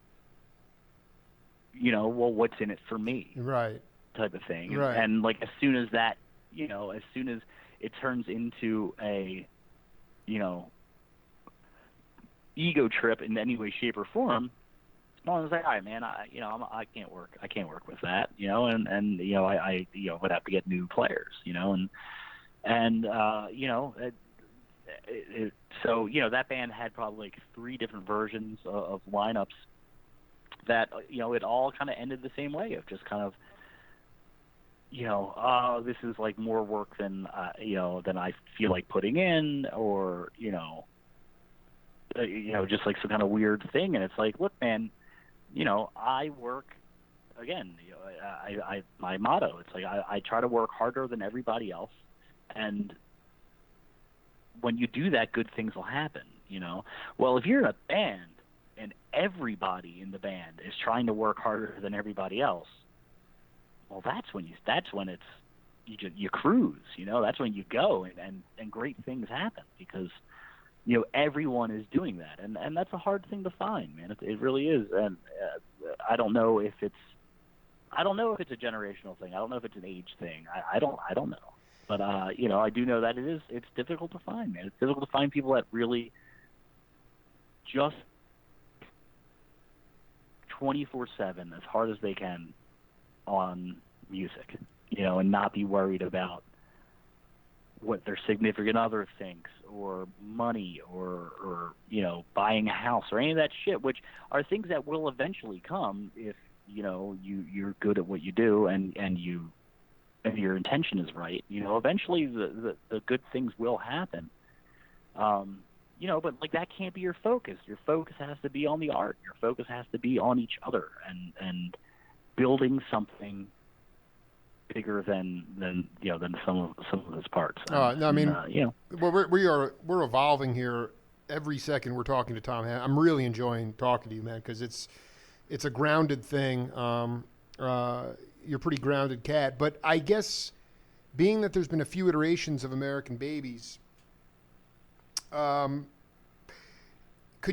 well, what's in it for me?
Right.
Type of thing.
Right.
And like as soon as that, as soon as it turns into a, ego trip in any way, shape, or form, I was like, all right, man, I can't work with that, and I would have to get new players, so that band had probably like 3 different versions of lineups that it all kind of ended the same way of just kind of, this is like more work than than I feel like putting in, or just like some kind of weird thing. And it's like, look, man, I work again. My motto, it's like I try to work harder than everybody else, and when you do that, good things will happen. Well, if you're in a band and everybody in the band is trying to work harder than everybody else, well, that's when it's you cruise, that's when you go and great things happen because, everyone is doing that. And that's a hard thing to find, man. It really is. And I don't know if it's a generational thing. I don't know if it's an age thing. I don't know. But, I do know that it's difficult to find, man. It's difficult to find people that really just 24/7 as hard as they can on music, and not be worried about what their significant other thinks or money or buying a house or any of that shit, which are things that will eventually come if, you're good at what you do and your intention is right. Eventually the good things will happen. But like that can't be your focus. Your focus has to be on the art. Your focus has to be on each other and building something bigger than some of its parts.
No, I mean, well, we're evolving here every second we're talking to Tom. I'm really enjoying talking to you, man, because it's a grounded thing. You're a pretty grounded cat, but I guess being that there's been a few iterations of American Babies, could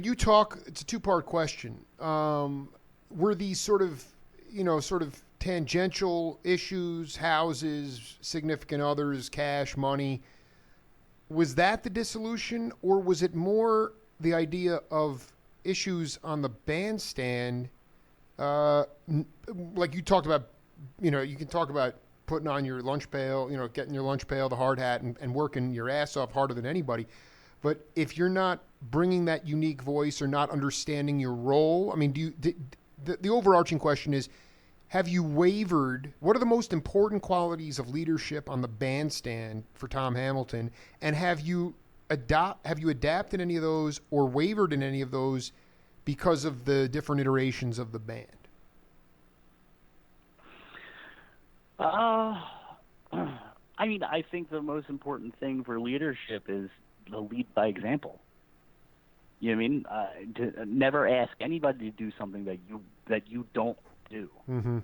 you talk? It's a 2-part question. Were these sort of tangential issues, houses, significant others, cash, money? Was that the dissolution, or was it more the idea of issues on the bandstand? Like you talked about, you can talk about putting on your lunch pail, getting your lunch pail, the hard hat, and working your ass off harder than anybody. But if you're not bringing that unique voice or not understanding your role, I mean, the overarching question is, have you wavered? What are the most important qualities of leadership on the bandstand for Tom Hamilton? And have you adapted any of those or wavered in any of those because of the different iterations of the band?
I mean, I think the most important thing for leadership is to lead by example. You know what I mean? To never ask anybody to do something that you don't do.
Mm-hmm.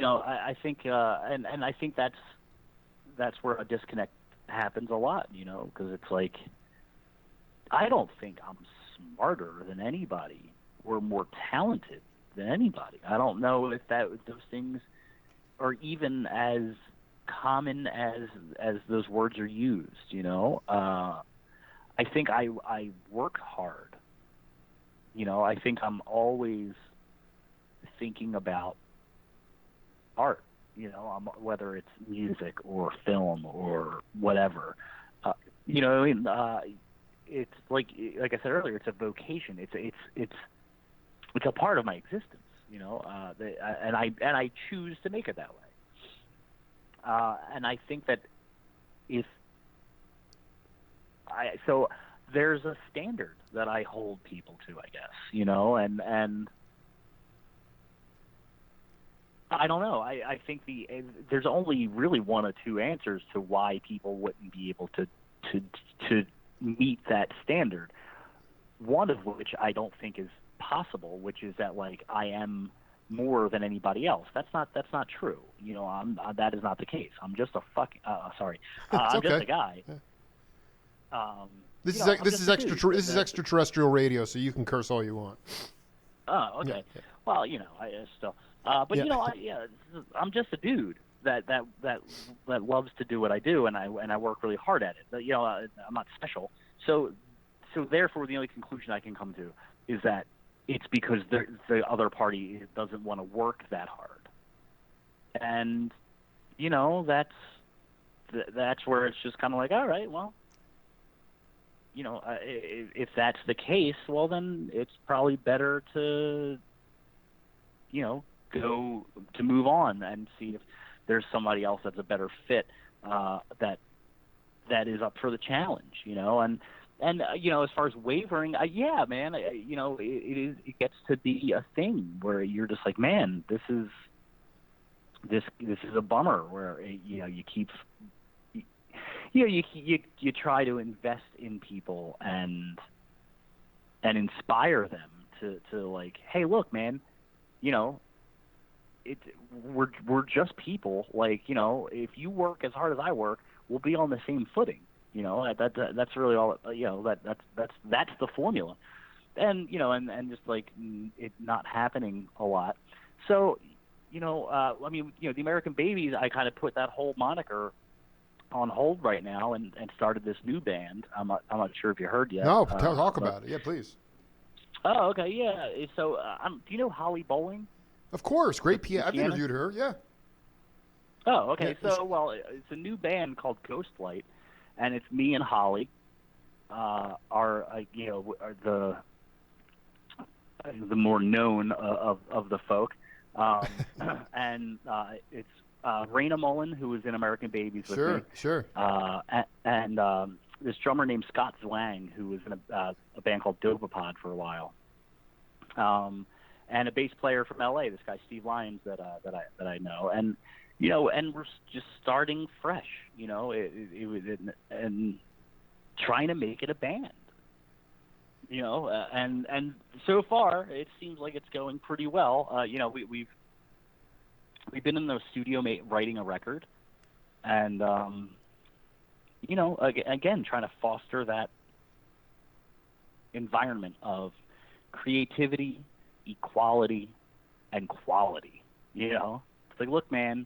I think, and I think that's where a disconnect happens a lot. Because it's like, I don't think I'm smarter than anybody or more talented than anybody. I don't know if those things are even as common as those words are used. I think I work hard. I think I'm always thinking about art. Whether it's music or film or whatever. It's like I said earlier, it's a vocation. It's a part of my existence. And I choose to make it that way. And I think that so there's a standard that I hold people to, I guess, and I don't know. I think there's only really one or two answers to why people wouldn't be able to meet that standard. One of which I don't think is possible, which is that like I am more than anybody else. That's not true. That is not the case. I'm just a fucking sorry. I'm
okay.
just a guy.
Yeah. This is extraterrestrial radio, so you can curse all you want.
Oh, okay.
Yeah.
Well, I still. But
yeah.
I'm just a dude that loves to do what I do, and I work really hard at it. But, I'm not special. So therefore, the only conclusion I can come to is that it's because the other party doesn't want to work that hard, and that's where it's just kind of like, all right, well, if that's the case, well, then it's probably better to go to move on and see if there's somebody else that's a better fit that is up for the challenge, and as far as wavering, yeah, man, it gets to be a thing where you're just like, man, this is a bummer, where you keep you try to invest in people and inspire them to like, hey, look, man, we're just people. Like, if you work as hard as I work, we'll be on the same footing. That's really all. That's the formula, and and just like it not happening a lot. So, the American Babies, I kind of put that whole moniker on hold right now and started this new band. I'm not sure if you heard yet.
No, talk about it. Yeah, please.
Oh, okay, yeah. So, do you know Holly Bowling?
Of course, great pianist. I've interviewed her. Yeah.
Oh, okay.
Yeah,
So, well, it's a new band called Ghostlight, and it's me and Holly. Are the more known of the folk, and it's Raina Mullen, who was in American Babies with me.
Sure.
And this drummer named Scott Zwang, who was in a band called Dopapod for a while. And a bass player from LA, this guy Steve Lyons that I know, and and we're just starting fresh, it was and trying to make it a band, and so far it seems like it's going pretty well. We've been in the studio writing a record, and again trying to foster that environment of creativity, equality, and quality. It's like, look, man,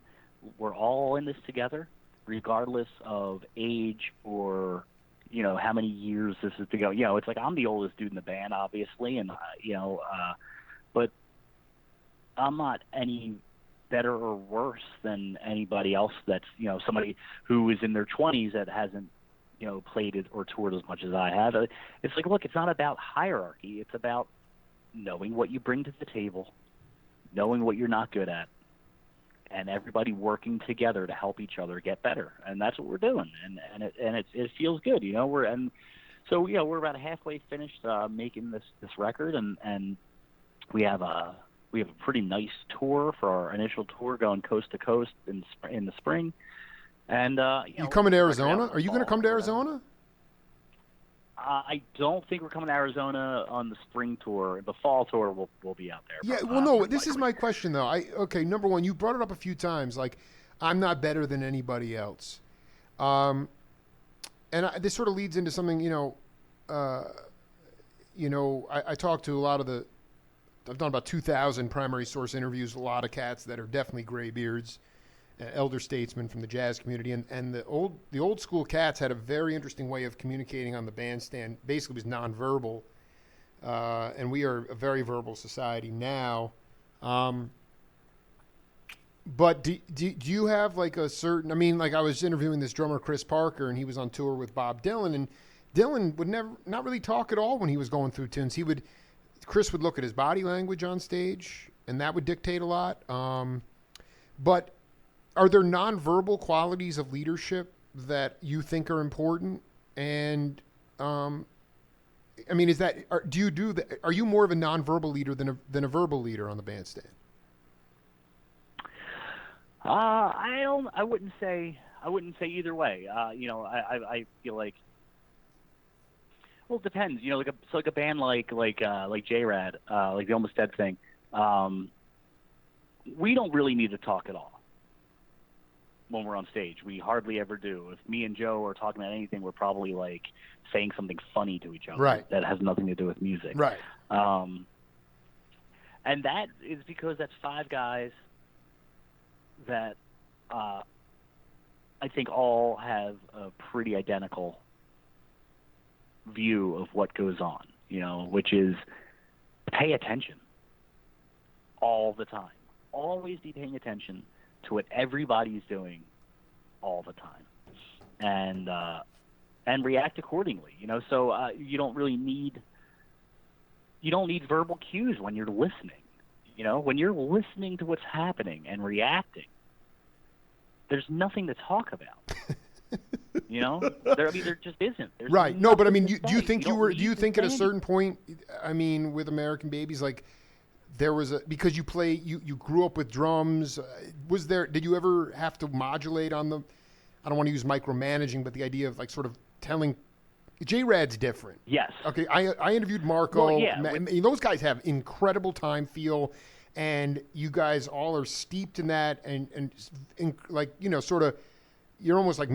we're all in this together, regardless of age or how many years this is to go. It's like I'm the oldest dude in the band, obviously, and but I'm not any better or worse than anybody else that's somebody who is in their 20s that hasn't played it or toured as much as I have. It's like, look, it's not about hierarchy. It's about knowing what you bring to the table, knowing what you're not good at, and everybody working together to help each other get better. And that's what we're doing. And it feels good, we're about halfway finished making this record, and we have a pretty nice tour for our initial tour, going coast to coast in the spring. And
you coming to Arizona? Are you going to come to Arizona?
I don't think we're coming to Arizona on the spring tour. The fall tour will be out there.
Yeah, well, no, this is my question, though. Number one, you brought it up a few times, like, I'm not better than anybody else. This sort of leads into something, I talked to a lot of I've done about 2,000 primary source interviews, a lot of cats that are definitely gray beards. elder statesman from the jazz community, and the old school cats had a very interesting way of communicating on the bandstand. Basically, it was nonverbal, and we are a very verbal society now. But do you have like a certain? I mean, like I was interviewing this drummer Chris Parker, and he was on tour with Bob Dylan, and Dylan would not really talk at all when he was going through tunes. Chris would look at his body language on stage, and that would dictate a lot. But are there nonverbal qualities of leadership that you think are important? And I mean, are you more of a nonverbal leader than a verbal leader on the bandstand?
I wouldn't say either way. I feel like, well, it depends. Like a band like J-Rad, like the Almost Dead thing. We don't really need to talk at all when we're on stage. We hardly ever do. If me and Joe are talking about anything, we're probably like saying something funny to each other,
right,
that has nothing to do with music.
Right.
And that is because that's five guys that I think all have a pretty identical view of what goes on, which is pay attention all the time. Always be paying attention to what everybody's doing all the time, and react accordingly. So you don't need verbal cues when you're listening. When you're listening to what's happening and reacting, there's nothing to talk about. There just isn't. There's
right. No, but I mean, do you think
do
you think at a certain point, I mean, with American Babies, like there was because you grew up with drums, did you ever have to modulate on the, I don't want to use micromanaging, but the idea of like sort of telling, J-Rad's different.
Yes.
Okay. I interviewed Marco.
Well, yeah,
those guys have incredible time feel, and you guys all are steeped in that, and like, sort of, you're almost like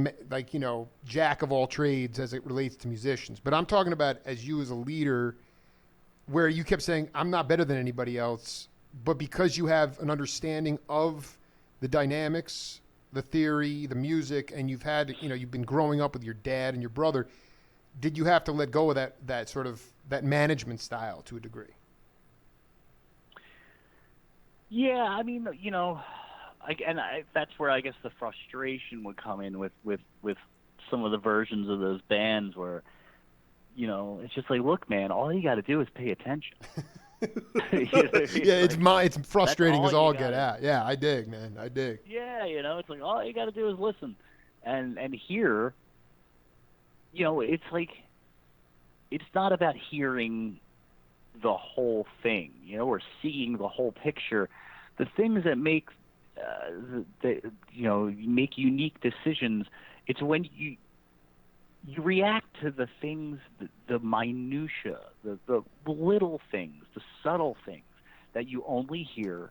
jack of all trades as it relates to musicians. But I'm talking about as you as a leader, where you kept saying, I'm not better than anybody else, but because you have an understanding of the dynamics, the theory, the music, and you've had, you've been growing up with your dad and your brother, did you have to let go of that sort of that management style to a degree?
Yeah, I mean, that's where I guess the frustration would come in with some of the versions of those bands where, it's just like, look, man, all you got to do is pay attention.
Yeah, it's frustrating as all get out. Yeah, I dig, man. I dig.
Yeah, it's like all you got to do is listen, and here, it's like, it's not about hearing the whole thing, or seeing the whole picture. The things that make make unique decisions, it's when you react to the things, the minutia, the little things, the subtle things that you only hear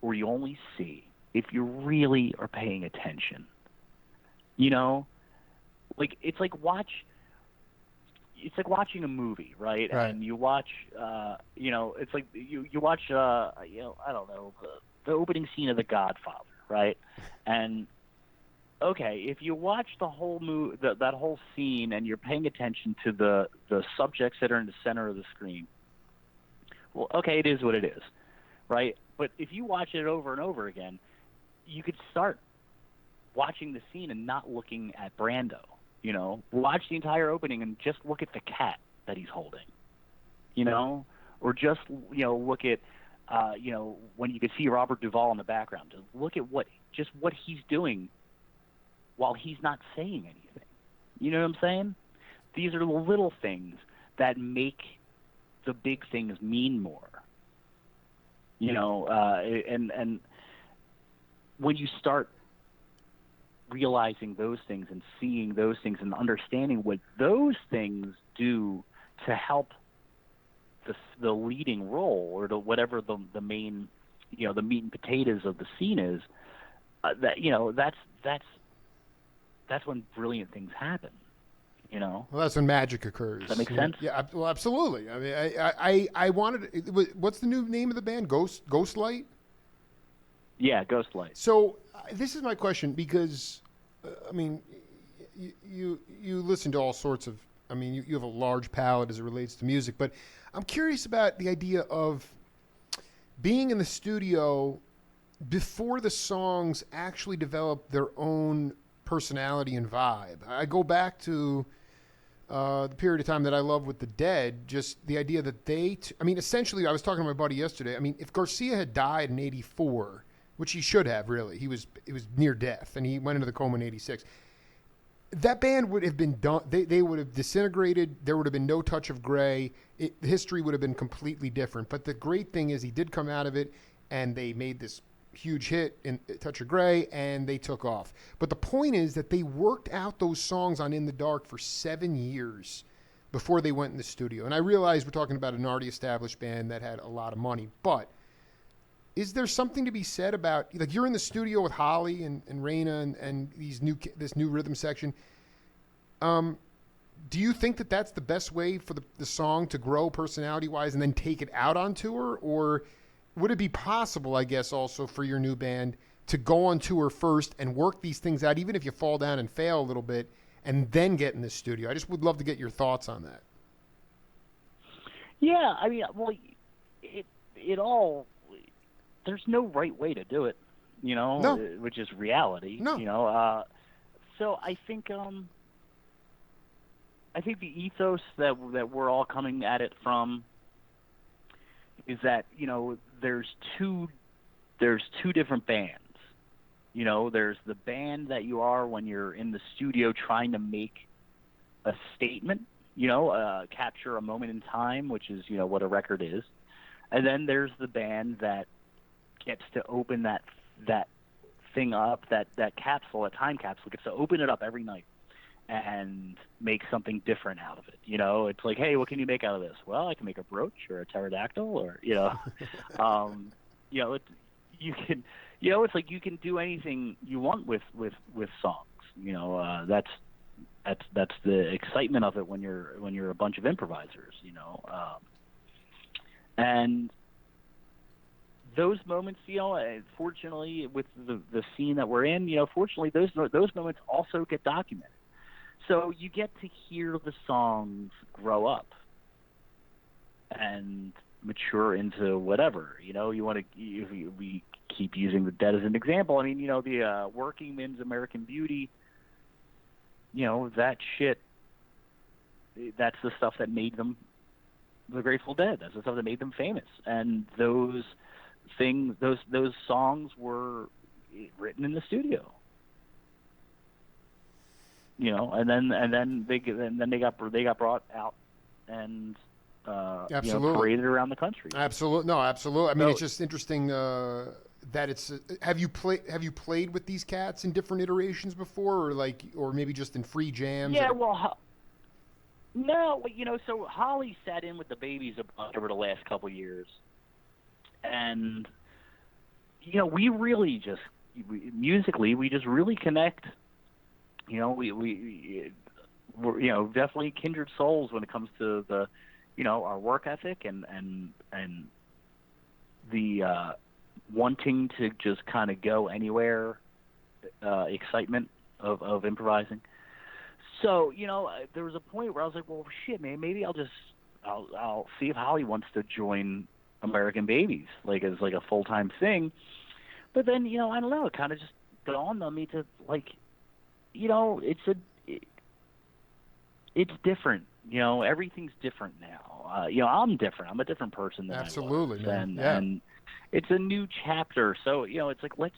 or you only see if you really are paying attention. Like it's like watching a movie, right? And you watch, it's like you watch, I don't know, the opening scene of The Godfather, right? And okay, if you watch the whole that whole scene, and you're paying attention to the subjects that are in the center of the screen, well, okay, it is what it is, right? But if you watch it over and over again, you could start watching the scene and not looking at Brando. Watch the entire opening and just look at the cat that he's holding, or just, look at, when you could see Robert Duvall in the background, just look at what he's doing while he's not saying anything. You know what I'm saying? These are the little things that make the big things mean more, and when you start realizing those things and seeing those things and understanding what those things do to help the leading role, or whatever the main, the meat and potatoes of the scene is, that's when brilliant things happen.
Well, that's when magic occurs.
Does that make sense?
Yeah, well, absolutely. I mean, I wanted. What's the new name of the band? Ghostlight.
Yeah, Ghostlight.
So this is my question because, I mean, you listen to all sorts of. I mean, you have a large palette as it relates to music, but I'm curious about the idea of being in the studio before the songs actually develop their own personality and vibe. I go back to the period of time that I love with the Dead, just the idea that I mean, essentially, I was talking to my buddy yesterday. I mean, if Garcia had died in '84, which he should have, really, it was near death, and he went into the coma in '86. That band would have been done. They would have disintegrated. There would have been no touch of gray. History would have been completely different. But the great thing is he did come out of it, and they made this huge hit in Touch of Grey, and they took off. But the point is that they worked out those songs on In the Dark for 7 years before they went in the studio. And I realize we're talking about an already established band that had a lot of money, but is there something to be said about, like, you're in the studio with Holly and Raina and this new rhythm section. Do you think that that's the best way for the song to grow personality-wise and then take it out on tour? Or would it be possible, I guess, also for your new band to go on tour first and work these things out, even if you fall down and fail a little bit, and then get in the studio? I just would love to get your thoughts on that.
Yeah, I mean, well, it all, there's no right way to do it, you know,
No.
Which is reality,
No.
you know. So I think the ethos that we're all coming at it from is that, you know, there's two different bands. You know, there's the band that you are when you're in the studio trying to make a statement, you know, capture a moment in time, which is, you know, what a record is. And then there's the band that gets to open that thing up, that capsule, a time capsule, gets to open it up every night and make something different out of it. You know, it's like, hey, what can you make out of this? Well, I can make a brooch or a pterodactyl, or, you know, you know, you can, you know, it's like you can do anything you want with songs. You know, that's the excitement of it when you're a bunch of improvisers. You know, and those moments, you know, fortunately with the scene that we're in, you know, fortunately those moments also get documented. So you get to hear the songs grow up and mature into whatever, you know, you want to. We keep using the Dead as an example. I mean, you know, the Working Men's American Beauty, you know, that shit, that's the stuff that made them the Grateful Dead. That's the stuff that made them famous. And those things, those songs were written in the studio. You know, and then they got brought out and
Absolutely.
you know, paraded around the country.
Absolutely, no, absolutely. I mean,
So,
it's just interesting that it's. Have you played with these cats in different iterations before, or maybe just in free jams?
yeah, well, no, you know, so Holly sat in with the Babies a bunch over the last couple of years, and you know, we really just musically we just really connect. You know, we're, you know, definitely kindred souls when it comes to the, you know, our work ethic and the wanting to just kind of go anywhere, excitement of improvising. So, you know, there was a point where I was like, well, shit, man, maybe I'll see if Holly wants to join American Babies, like as like a full-time thing. But then, you know, I don't know, it kind of just dawned on me to, like, you know, it's different. You know, everything's different now. You know, I'm different. I'm a different person than
Absolutely,
I was.
man. Yeah.
And it's a new chapter. So, you know, it's like, let's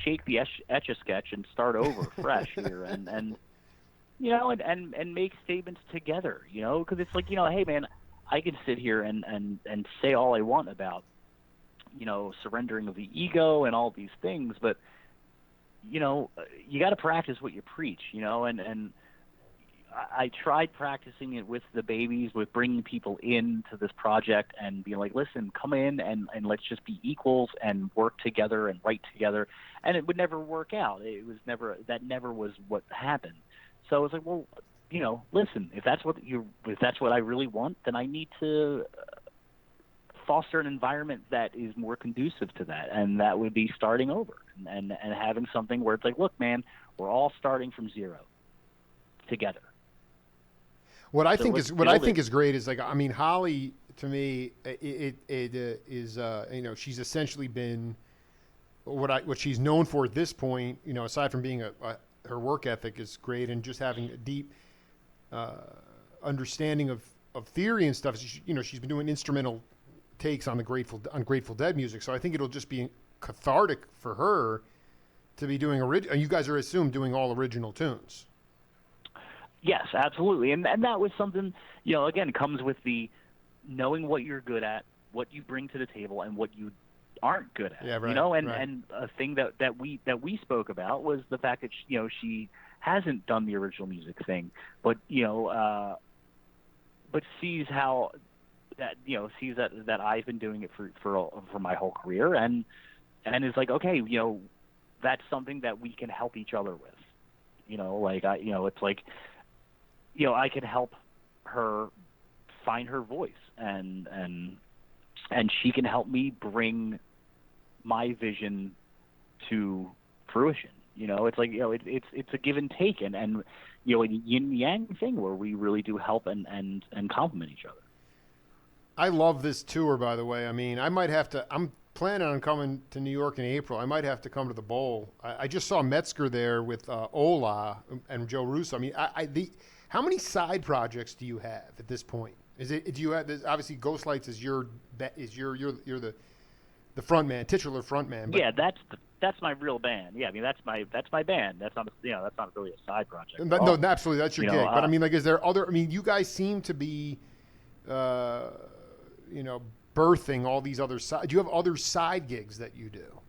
shake the Etch-a-Sketch and start over fresh here and you know, and make statements together, you know, because it's like, you know, hey, man, I can sit here and say all I want about, you know, surrendering of the ego and all these things, but you know, you got to practice what you preach, you know, and I tried practicing it with the Babies, with bringing people into this project and being like, listen, come in and let's just be equals and work together and write together. And it would never work out. That never was what happened. So I was like, well, you know, listen, if that's what I really want, then I need to foster an environment that is more conducive to that, and that would be starting over and having something where it's like, look, man, we're all starting from zero together.
What I think is great is, like, I mean, Holly, to me, it is she's essentially been what she's known for at this point. Aside from being her work ethic is great, and just having a deep understanding of theory and stuff. She's been doing instrumental takes on Grateful Dead music. So I think it'll just be cathartic for her to be doing original. You guys are assumed doing all original tunes.
Yes, absolutely. And that was something, again, comes with the knowing what you're good at, what you bring to the table, and what you aren't good at.
Yeah, right.
And a thing that we spoke about was the fact that she hasn't done the original music thing, but but sees how sees that I've been doing it for my whole career, and is like, okay, that's something that we can help each other with. It's like, I can help her find her voice, and she can help me bring my vision to fruition. It's like, it's a give and take, and a yin yang thing where we really do help and complement each other.
I love this tour, by the way. I mean, I'm planning on coming to New York in April. I might have to come to the Bowl. I just saw Metzger there with Ola and Joe Russo. I mean, how many side projects do you have at this point? Do you have, obviously Ghostlights is you're the front man, titular front man.
But, yeah, that's my real band. Yeah, I mean that's my band. That's not that's not really a side project.
No, absolutely, that's your gig. But I mean, like, is there other? I mean, you guys seem to be, birthing all these other side. Do you have other side gigs that you do?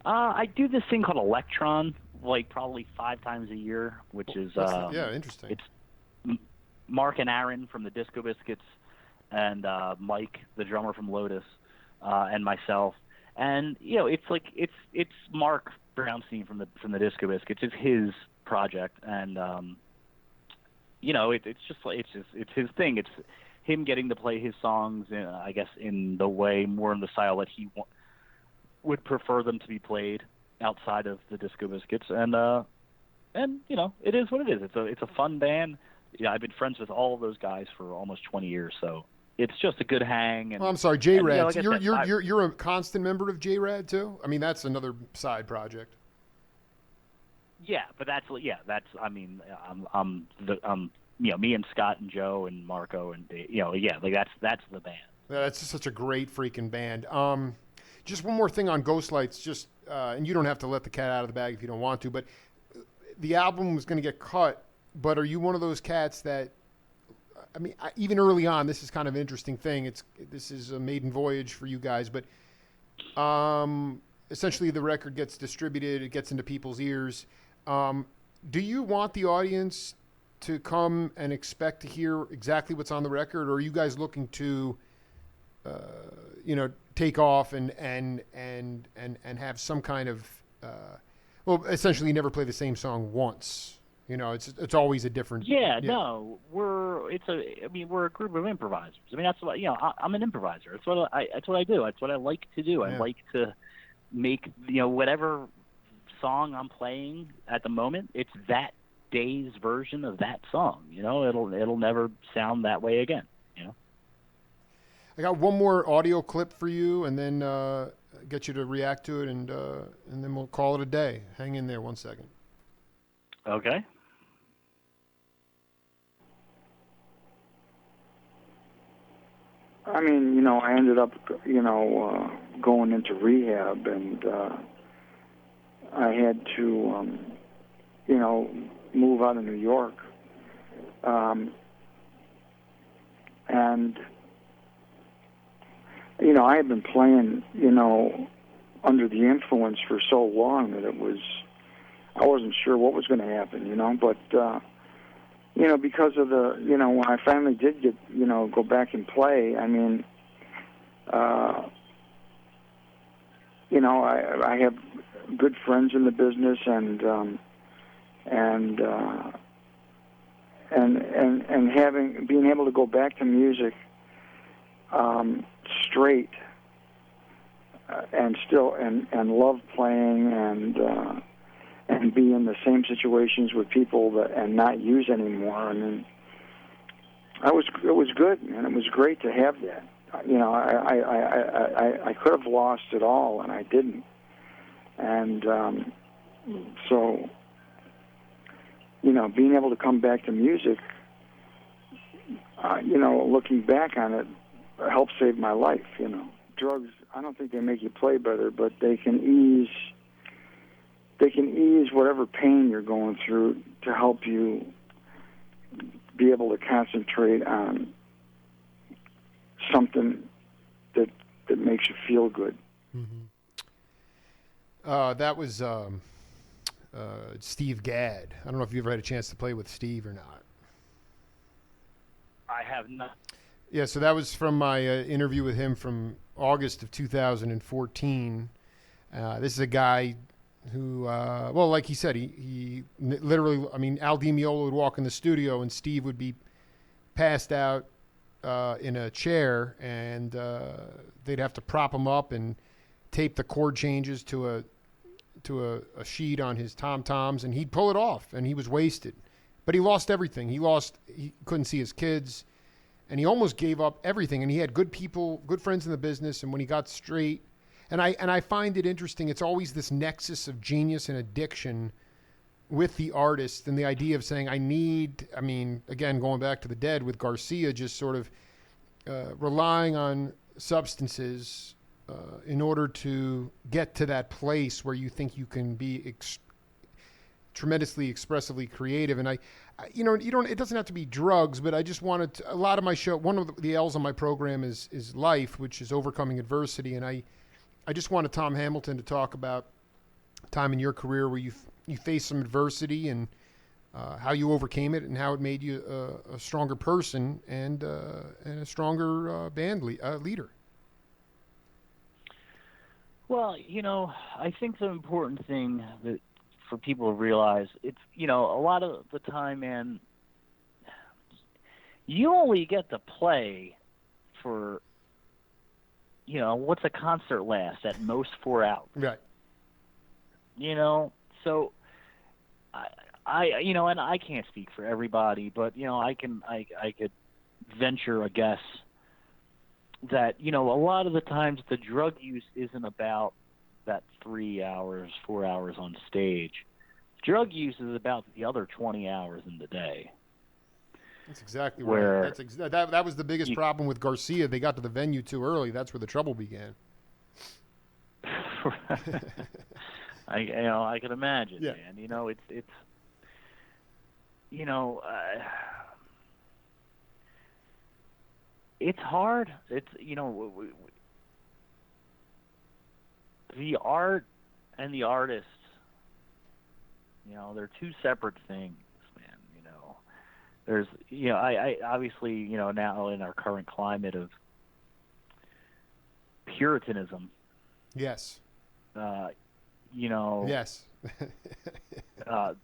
I do this thing called Electron, like probably 5 times a year, which is
interesting.
It's Mark and Aaron from the Disco Biscuits, and Mike, the drummer from Lotus, and myself. And it's like it's Mark Brownstein from the Disco Biscuits. It's his project, and it's his thing. It's him getting to play his songs, I guess, in the way, more in the style that he would prefer them to be played outside of the Disco Biscuits. And it is what it is. It's a fun band. I've been friends with all of those guys for almost 20 years, so it's just a good hang. And,
I'm sorry, J-Rad. You're a constant member of J-Rad too? I mean, that's another side project.
Yeah, but me and Scott and Joe and Marco and that's the band.
That's just such a great freaking band. Just one more thing on Ghostlights, and you don't have to let the cat out of the bag if you don't want to, but the album was going to get cut. But are you one of those cats that, I mean, even early on, this is kind of an interesting thing. This is a maiden voyage for you guys, but essentially the record gets distributed, it gets into people's ears. Do you want the audience to come and expect to hear exactly what's on the record, or are you guys looking to, take off and have some kind of, essentially never play the same song once? It's always a different.
Yeah, no, we're a group of improvisers. I mean, that's what I'm an improviser. That's what I do. That's what I like to do. I like to make whatever song I'm playing at the moment. It's that day's version of that song. It'll never sound that way again.
I got one more audio clip for you, and then get you to react to it, and then we'll call it a day. Hang in there 1 second.
Okay.
I mean, I ended up, going into rehab, and I had to, move out of New York. And, I had been playing, under the influence for so long that I wasn't sure what was going to happen, but, because of when I finally did get, go back and play, I mean, I have good friends in the business, and being able to go back to music, straight and still and love playing and be in the same situations with people that and not use anymore. I mean, it was good, and it was great to have that. You know, I could have lost it all, and I didn't. And so, you know, being able to come back to music, you know, looking back on it, helped save my life. You know, drugs, I don't think they make you play better, but they can ease whatever pain you're going through to help you be able to concentrate on something that makes you feel good.
Mm-hmm. That was Steve Gadd. I don't know if you ever had a chance to play with Steve or not.
I have not.
Yeah, so that was from my interview with him from August of 2014. This is a guy who, well, like he said, he literally, I mean, Al Di Meola would walk in the studio and Steve would be passed out in a chair, and they'd have to prop him up and tape the chord changes to a sheet on his tom-toms, and he'd pull it off, and he was wasted. But he lost everything. He couldn't see his kids, and he almost gave up everything. And he had good people, good friends in the business, and when he got straight, and I find it interesting, it's always this nexus of genius and addiction with the artist, and the idea of saying, I mean, again, going back to the Dead with Garcia, just sort of relying on substances in order to get to that place where you think you can be tremendously expressively creative. And it doesn't have to be drugs, but I just wanted to, a lot of my show, one of the L's on my program is life, which is overcoming adversity. And I just wanted Tom Hamilton to talk about time in your career where you faced some adversity and how you overcame it and how it made you a stronger person and a stronger band leader.
Well, you know, I think the important thing that for people to realize, it's, you know, a lot of the time, man, you only get to play for, you know, what's a concert last? At most 4 hours.
Right.
You know, so I you know, and I can't speak for everybody, but, you know, I could venture a guess that, you know, a lot of the times the drug use isn't about that 3 hours, 4 hours on stage. Drug use is about the other 20 hours in the day.
That's exactly right. That was the biggest problem with Garcia. They got to the venue too early. That's where the trouble began.
I can imagine,
yeah.
Man. You know, it's you know, it's hard. It's, you know, the art and the artist, you know, they're two separate things, man. You know, there's, you know, I obviously, you know, now in our current climate of Puritanism.
Yes.
You know.
Yes.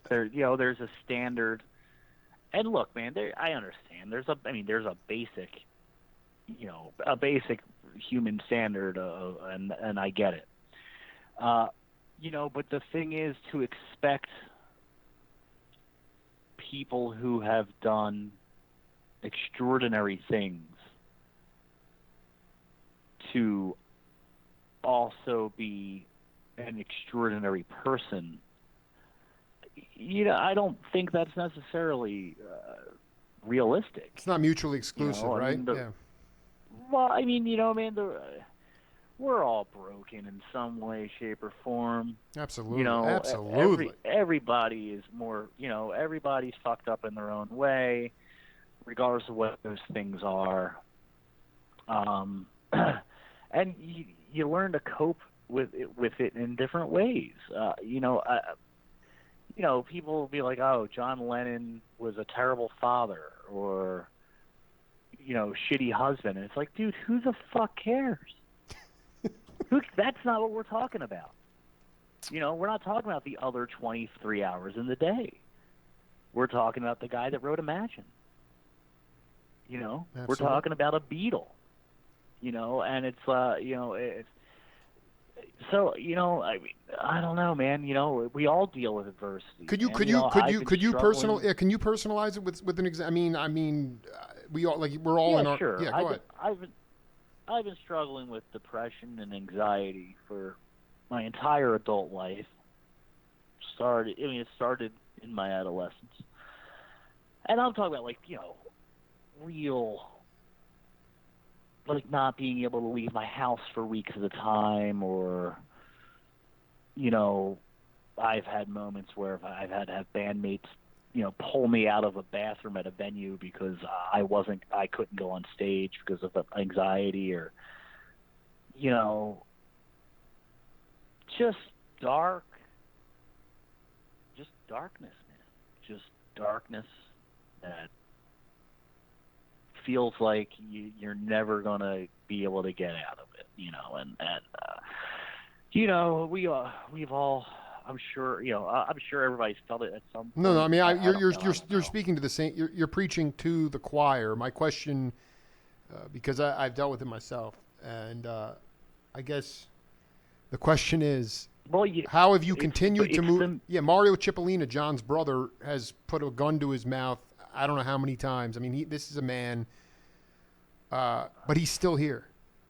There, you know, there's a standard, and look, man, I understand. There's a basic, you know, a basic human standard, and I get it. You know, but the thing is to expect people who have done extraordinary things to also be an extraordinary person. You know, I don't think that's necessarily realistic.
It's not mutually exclusive,
you know?
right?
I mean, well, I mean, you know, man, we're all broken in some way, shape, or form.
Absolutely.
You know,
absolutely.
Everybody is more, you know, everybody's fucked up in their own way, regardless of what those things are. And you learn to cope with it in different ways. You know, people will be like, "Oh, John Lennon was a terrible father," or, you know, shitty husband. And it's like, dude, who the fuck cares? That's not what we're talking about. You know, we're not talking about the other 23 hours in the day. We're talking about the guy that wrote Imagine. You know,
Absolutely.
We're talking about a Beatle. And it's it's so I mean, I don't know, man. We all deal with adversity.
Could you
man.
could
You
you
know,
could
I've
you
been
could you personal
struggling.
yeah, can you personalize it with an example? We all like we're all
Yeah,
in our
sure.
yeah. Go ahead.
I've been struggling with depression and anxiety for my entire adult life. It started in my adolescence, and I'm talking about real, like not being able to leave my house for weeks at a time, or I've had moments where I've had to have bandmates pull me out of a bathroom at a venue because I couldn't go on stage because of the anxiety, or just dark, just darkness, man, just darkness that feels like you're never gonna be able to get out of it, we've all, I'm sure, I'm sure everybody's felt it at some
No, no.
point.
I mean,
I don't know. I don't
you're
know.
speaking to the same. You're preaching to the choir. My question, because I've dealt with it myself, and I guess the question is,
Well,
how have you
it's
continued to
it's
move?
the
Yeah, Mario Cipollina, John's brother, has put a gun to his mouth. I don't know how many times. I mean, this is a man, but he's still here.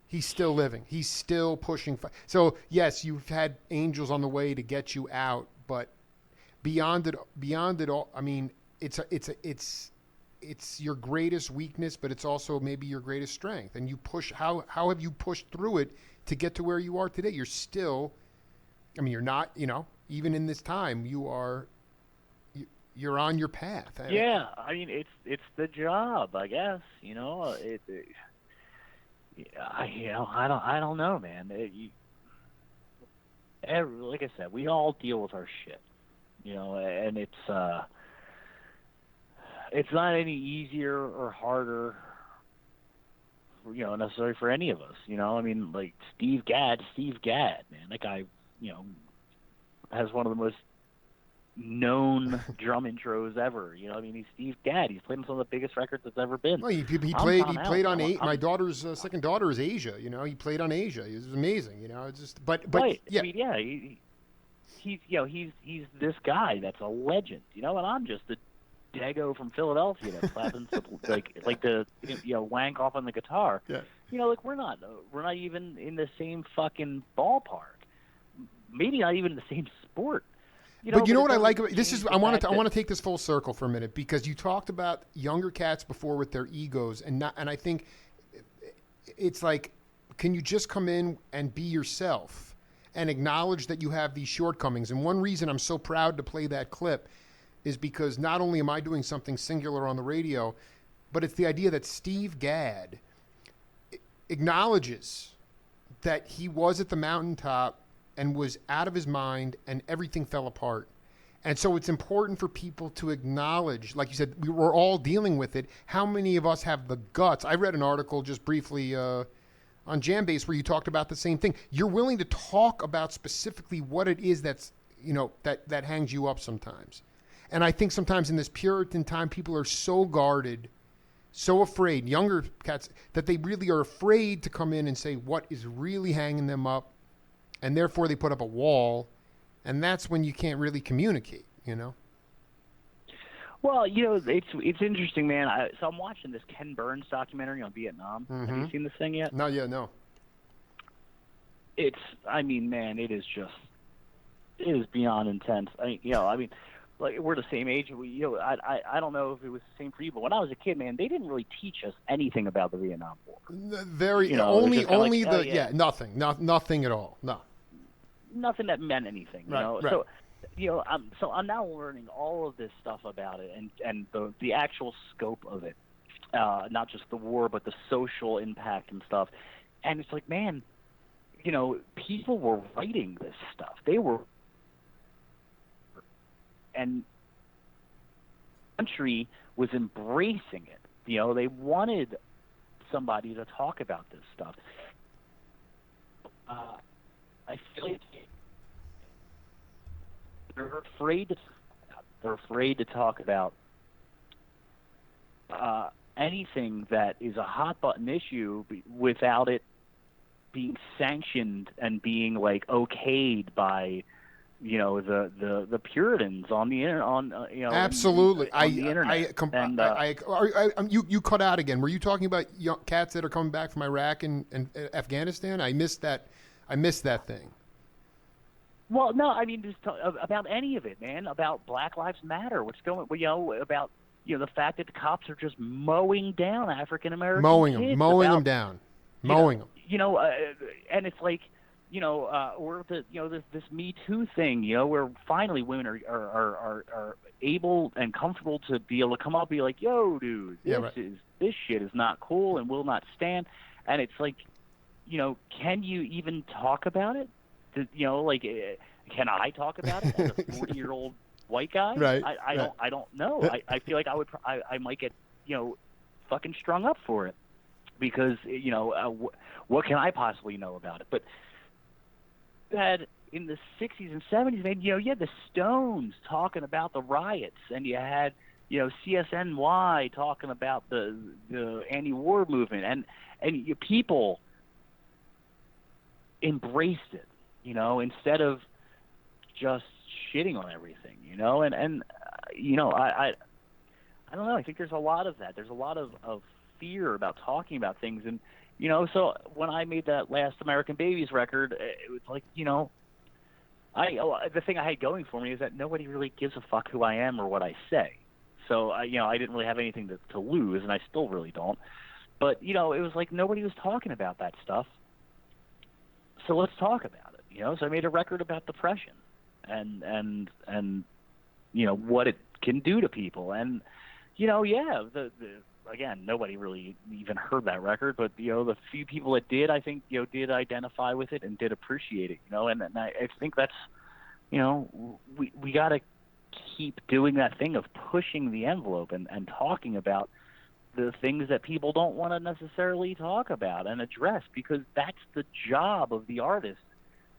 He's still living. He's still pushing. So yes, you've had angels on the way to get you out, but beyond it all. I mean, it's your greatest weakness, but it's also maybe your greatest strength. And you push. How have you pushed through it to get to where you are today? You're still. I mean, you're not. Even in this time, you're on your path.
Yeah, I mean, it's the job, I guess. I don't know, man. Like I said, we all deal with our shit, and it's not any easier or harder, necessarily for any of us. I mean, like Steve Gadd, man, that guy, has one of the most known drum intros ever. I mean, he's Steve Gadd. He's played on some of the biggest records that's ever been.
Well, he
I'm
played
Tom
on
Allen.
my daughter's second daughter is Asia. He played on Asia. It was amazing. It's just but
Right.
yeah.
I mean, yeah, he's this guy that's a legend. And I'm just a dago from Philadelphia that clapping like the wank off on the guitar.
Yeah.
Like we're not even in the same fucking ballpark. Maybe not even the same sport.
But you know what I
it
like
doesn't
about this is
change
I
the
want
fact
to
that-
take this full circle for a minute, because you talked about younger cats before with their egos, and I think it's like, can you just come in and be yourself and acknowledge that you have these shortcomings? And one reason I'm so proud to play that clip is because not only am I doing something singular on the radio, but it's the idea that Steve Gadd acknowledges that he was at the mountaintop and was out of his mind and everything fell apart. And so it's important for people to acknowledge, like you said, we're all dealing with it. How many of us have the guts? I read an article just briefly on Jambase where you talked about the same thing. You're willing to talk about specifically what it is that's, that hangs you up sometimes. And I think sometimes in this Puritan time, people are so guarded, so afraid, younger cats, that they really are afraid to come in and say what is really hanging them up. And therefore they put up a wall. And that's when you can't really communicate,
Well, it's interesting, man. So I'm watching this Ken Burns documentary on Vietnam.
Mm-hmm.
Have you seen this thing yet?
No, yeah, no.
I mean, man, it is beyond intense. Like we're the same age. I don't know if it was the same for you, but when I was a kid, man, they didn't really teach us anything about the Vietnam War.
Nothing at all. No.
Nothing that meant anything,
Right.
So I'm now learning all of this stuff about it and the actual scope of it, not just the war, but the social impact and stuff. And it's like, man, people were writing this stuff. They were, and the country was embracing it. They wanted somebody to talk about this stuff. I feel like they're afraid to talk about anything that is a hot button issue without it being sanctioned and being like okayed by, you know, the Puritans on the you know,
Absolutely.
on the internet.
You cut out again. Were you talking about cats that are coming back from Iraq and Afghanistan? I missed that. I missed that thing.
Well, no, I mean, just about any of it, man. About Black Lives Matter. What's going, you know, about, you know, the fact that the cops are just mowing down African American kids,
mowing them down, mowing them.
You know, and it's like, you know, or the, you know, this Me Too thing, you know, where finally women are able and comfortable to be able to come up and be like, yo, dude, this shit is not cool and will not stand. And it's like, you know, can you even talk about it? You know, like, can I talk about it as a 40-year-old white guy?
Right.
I don't know. I feel like I might get, you know, fucking strung up for it because, you know, what can I possibly know about it? But that in the 60s and 70s, man, you know, you had the Stones talking about the riots, and you had, you know, CSNY talking about the anti-war movement, and people embraced it, you know, instead of just shitting on everything, you know, and you know, I don't know. I think there's a lot of that. There's a lot of fear about talking about things, and you know, so when I made that last American Babies record, it was like, you know, the thing I had going for me is that nobody really gives a fuck who I am or what I say. So, you know, I didn't really have anything to lose, and I still really don't. But, you know, it was like nobody was talking about that stuff. So let's talk about it, you know? So I made a record about depression and you know, what it can do to people. And, you know, yeah, again, nobody really even heard that record, but, you know, the few people that did, I think, you know, did identify with it and did appreciate it, you know, and I think that's, you know, we got to keep doing that thing of pushing the envelope and talking about the things that people don't want to necessarily talk about and address, because that's the job of the artist,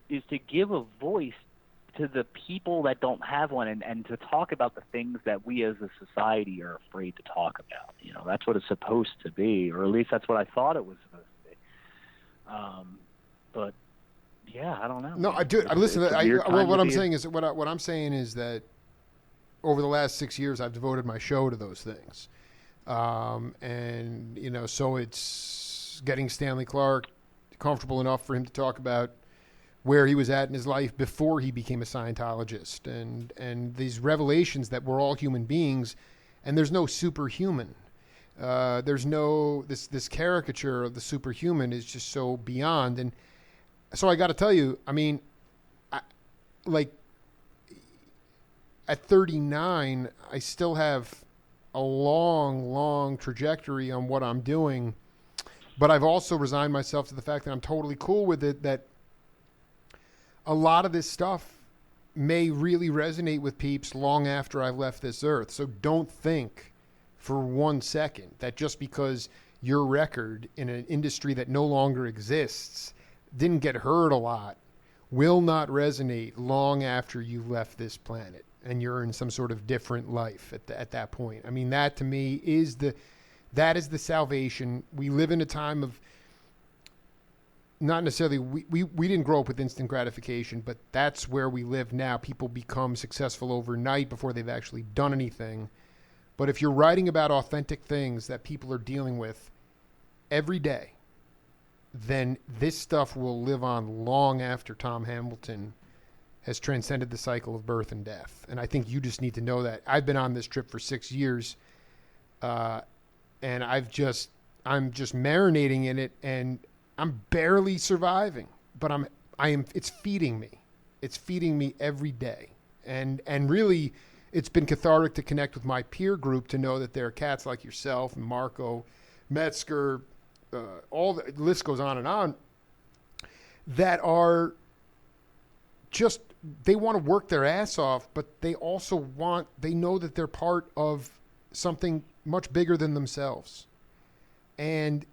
is to give a voice to the people that don't have one, and to talk about the things that we as a society are afraid to talk about. You know, that's what it's supposed to be, or at least that's what I thought it was supposed to be. But yeah, I don't know.
No, I do. I listen. What I'm saying is what I'm saying is that over the last 6 years, I've devoted my show to those things, and you know, so it's getting Stanley Clarke comfortable enough for him to talk about where he was at in his life before he became a Scientologist, and these revelations that we're all human beings, and there's no superhuman. There's no this caricature of the superhuman is just so beyond. And so I got to tell you, I mean, like at 39, I still have a long trajectory on what I'm doing, but I've also resigned myself to the fact that I'm totally cool with it, that a lot of this stuff may really resonate with peeps long after I've left this earth. So don't think for 1 second that just because your record in an industry that no longer exists didn't get heard a lot will not resonate long after you've left this planet and you're in some sort of different life at that point. I mean, that to me is the salvation. We live in a time of, not necessarily, we didn't grow up with instant gratification, but that's where we live now. People become successful overnight before they've actually done anything. But if you're writing about authentic things that people are dealing with every day, then this stuff will live on long after Tom Hamilton has transcended the cycle of birth and death. And I think you just need to know that. I've been on this trip for 6 years, and I'm just marinating in it, and I'm barely surviving, but it's feeding me. It's feeding me every day. And really, it's been cathartic to connect with my peer group, to know that there are cats like yourself and Marco, Metzger, all the list goes on, that are just, they want to work their ass off, but they also they know that they're part of something much bigger than themselves. And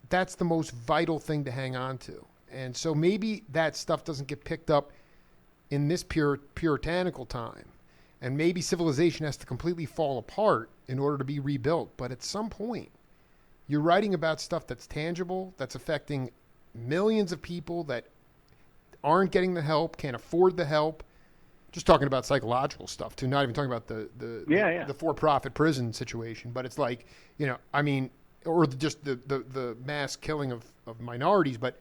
that's the most vital thing to hang on to. And so maybe that stuff doesn't get picked up in this puritanical time. And maybe civilization has to completely fall apart in order to be rebuilt. But at some point, You're writing about stuff that's tangible, that's affecting millions of people that aren't getting the help, can't afford the help. Just talking about psychological stuff too, not even talking about the for-profit prison situation. But it's like, I mean, or just the mass killing of minorities. But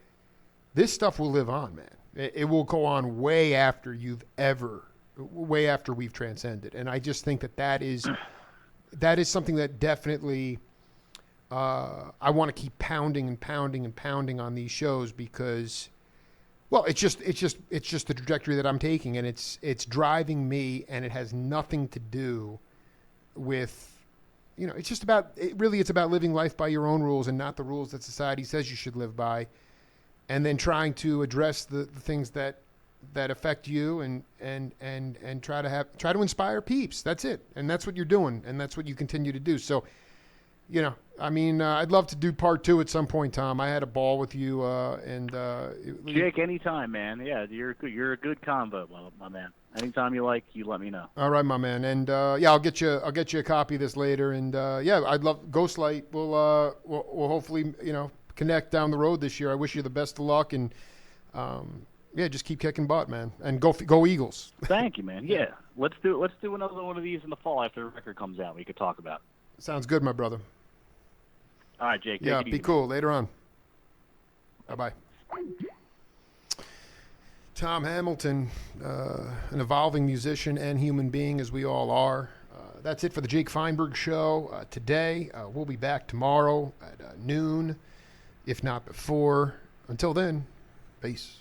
this stuff will live on, man. It will go on way after we've transcended. And I just think that is something that definitely I want to keep pounding and pounding and pounding on these shows because, well, it's just the trajectory that I'm taking, and it's driving me, and it has nothing to do with, it's just about, it's about living life by your own rules and not the rules that society says you should live by, and then trying to address the things that affect you and try to inspire peeps. That's it. And that's what you're doing, and that's what you continue to do. So, I'd love to do part 2 at some point, Tom. I had a ball with you,
Jake, anytime, man. Yeah, you're a good convo, my man. Anytime you like, you let me know.
All right, my man. And I'll get you a copy of this later. And I'd love Ghostlight. We'll hopefully connect down the road this year. I wish you the best of luck, and just keep kicking butt, man. And go Eagles.
Thank you, man. Yeah, let's do another one of these in the fall after the record comes out. We could talk about it.
Sounds good, my brother.
All right, Jake.
Yeah, be cool. Later on. Bye-bye. Tom Hamilton, an evolving musician and human being, as we all are. That's it for the Jake Feinberg Show today. We'll be back tomorrow at noon, if not before. Until then, peace.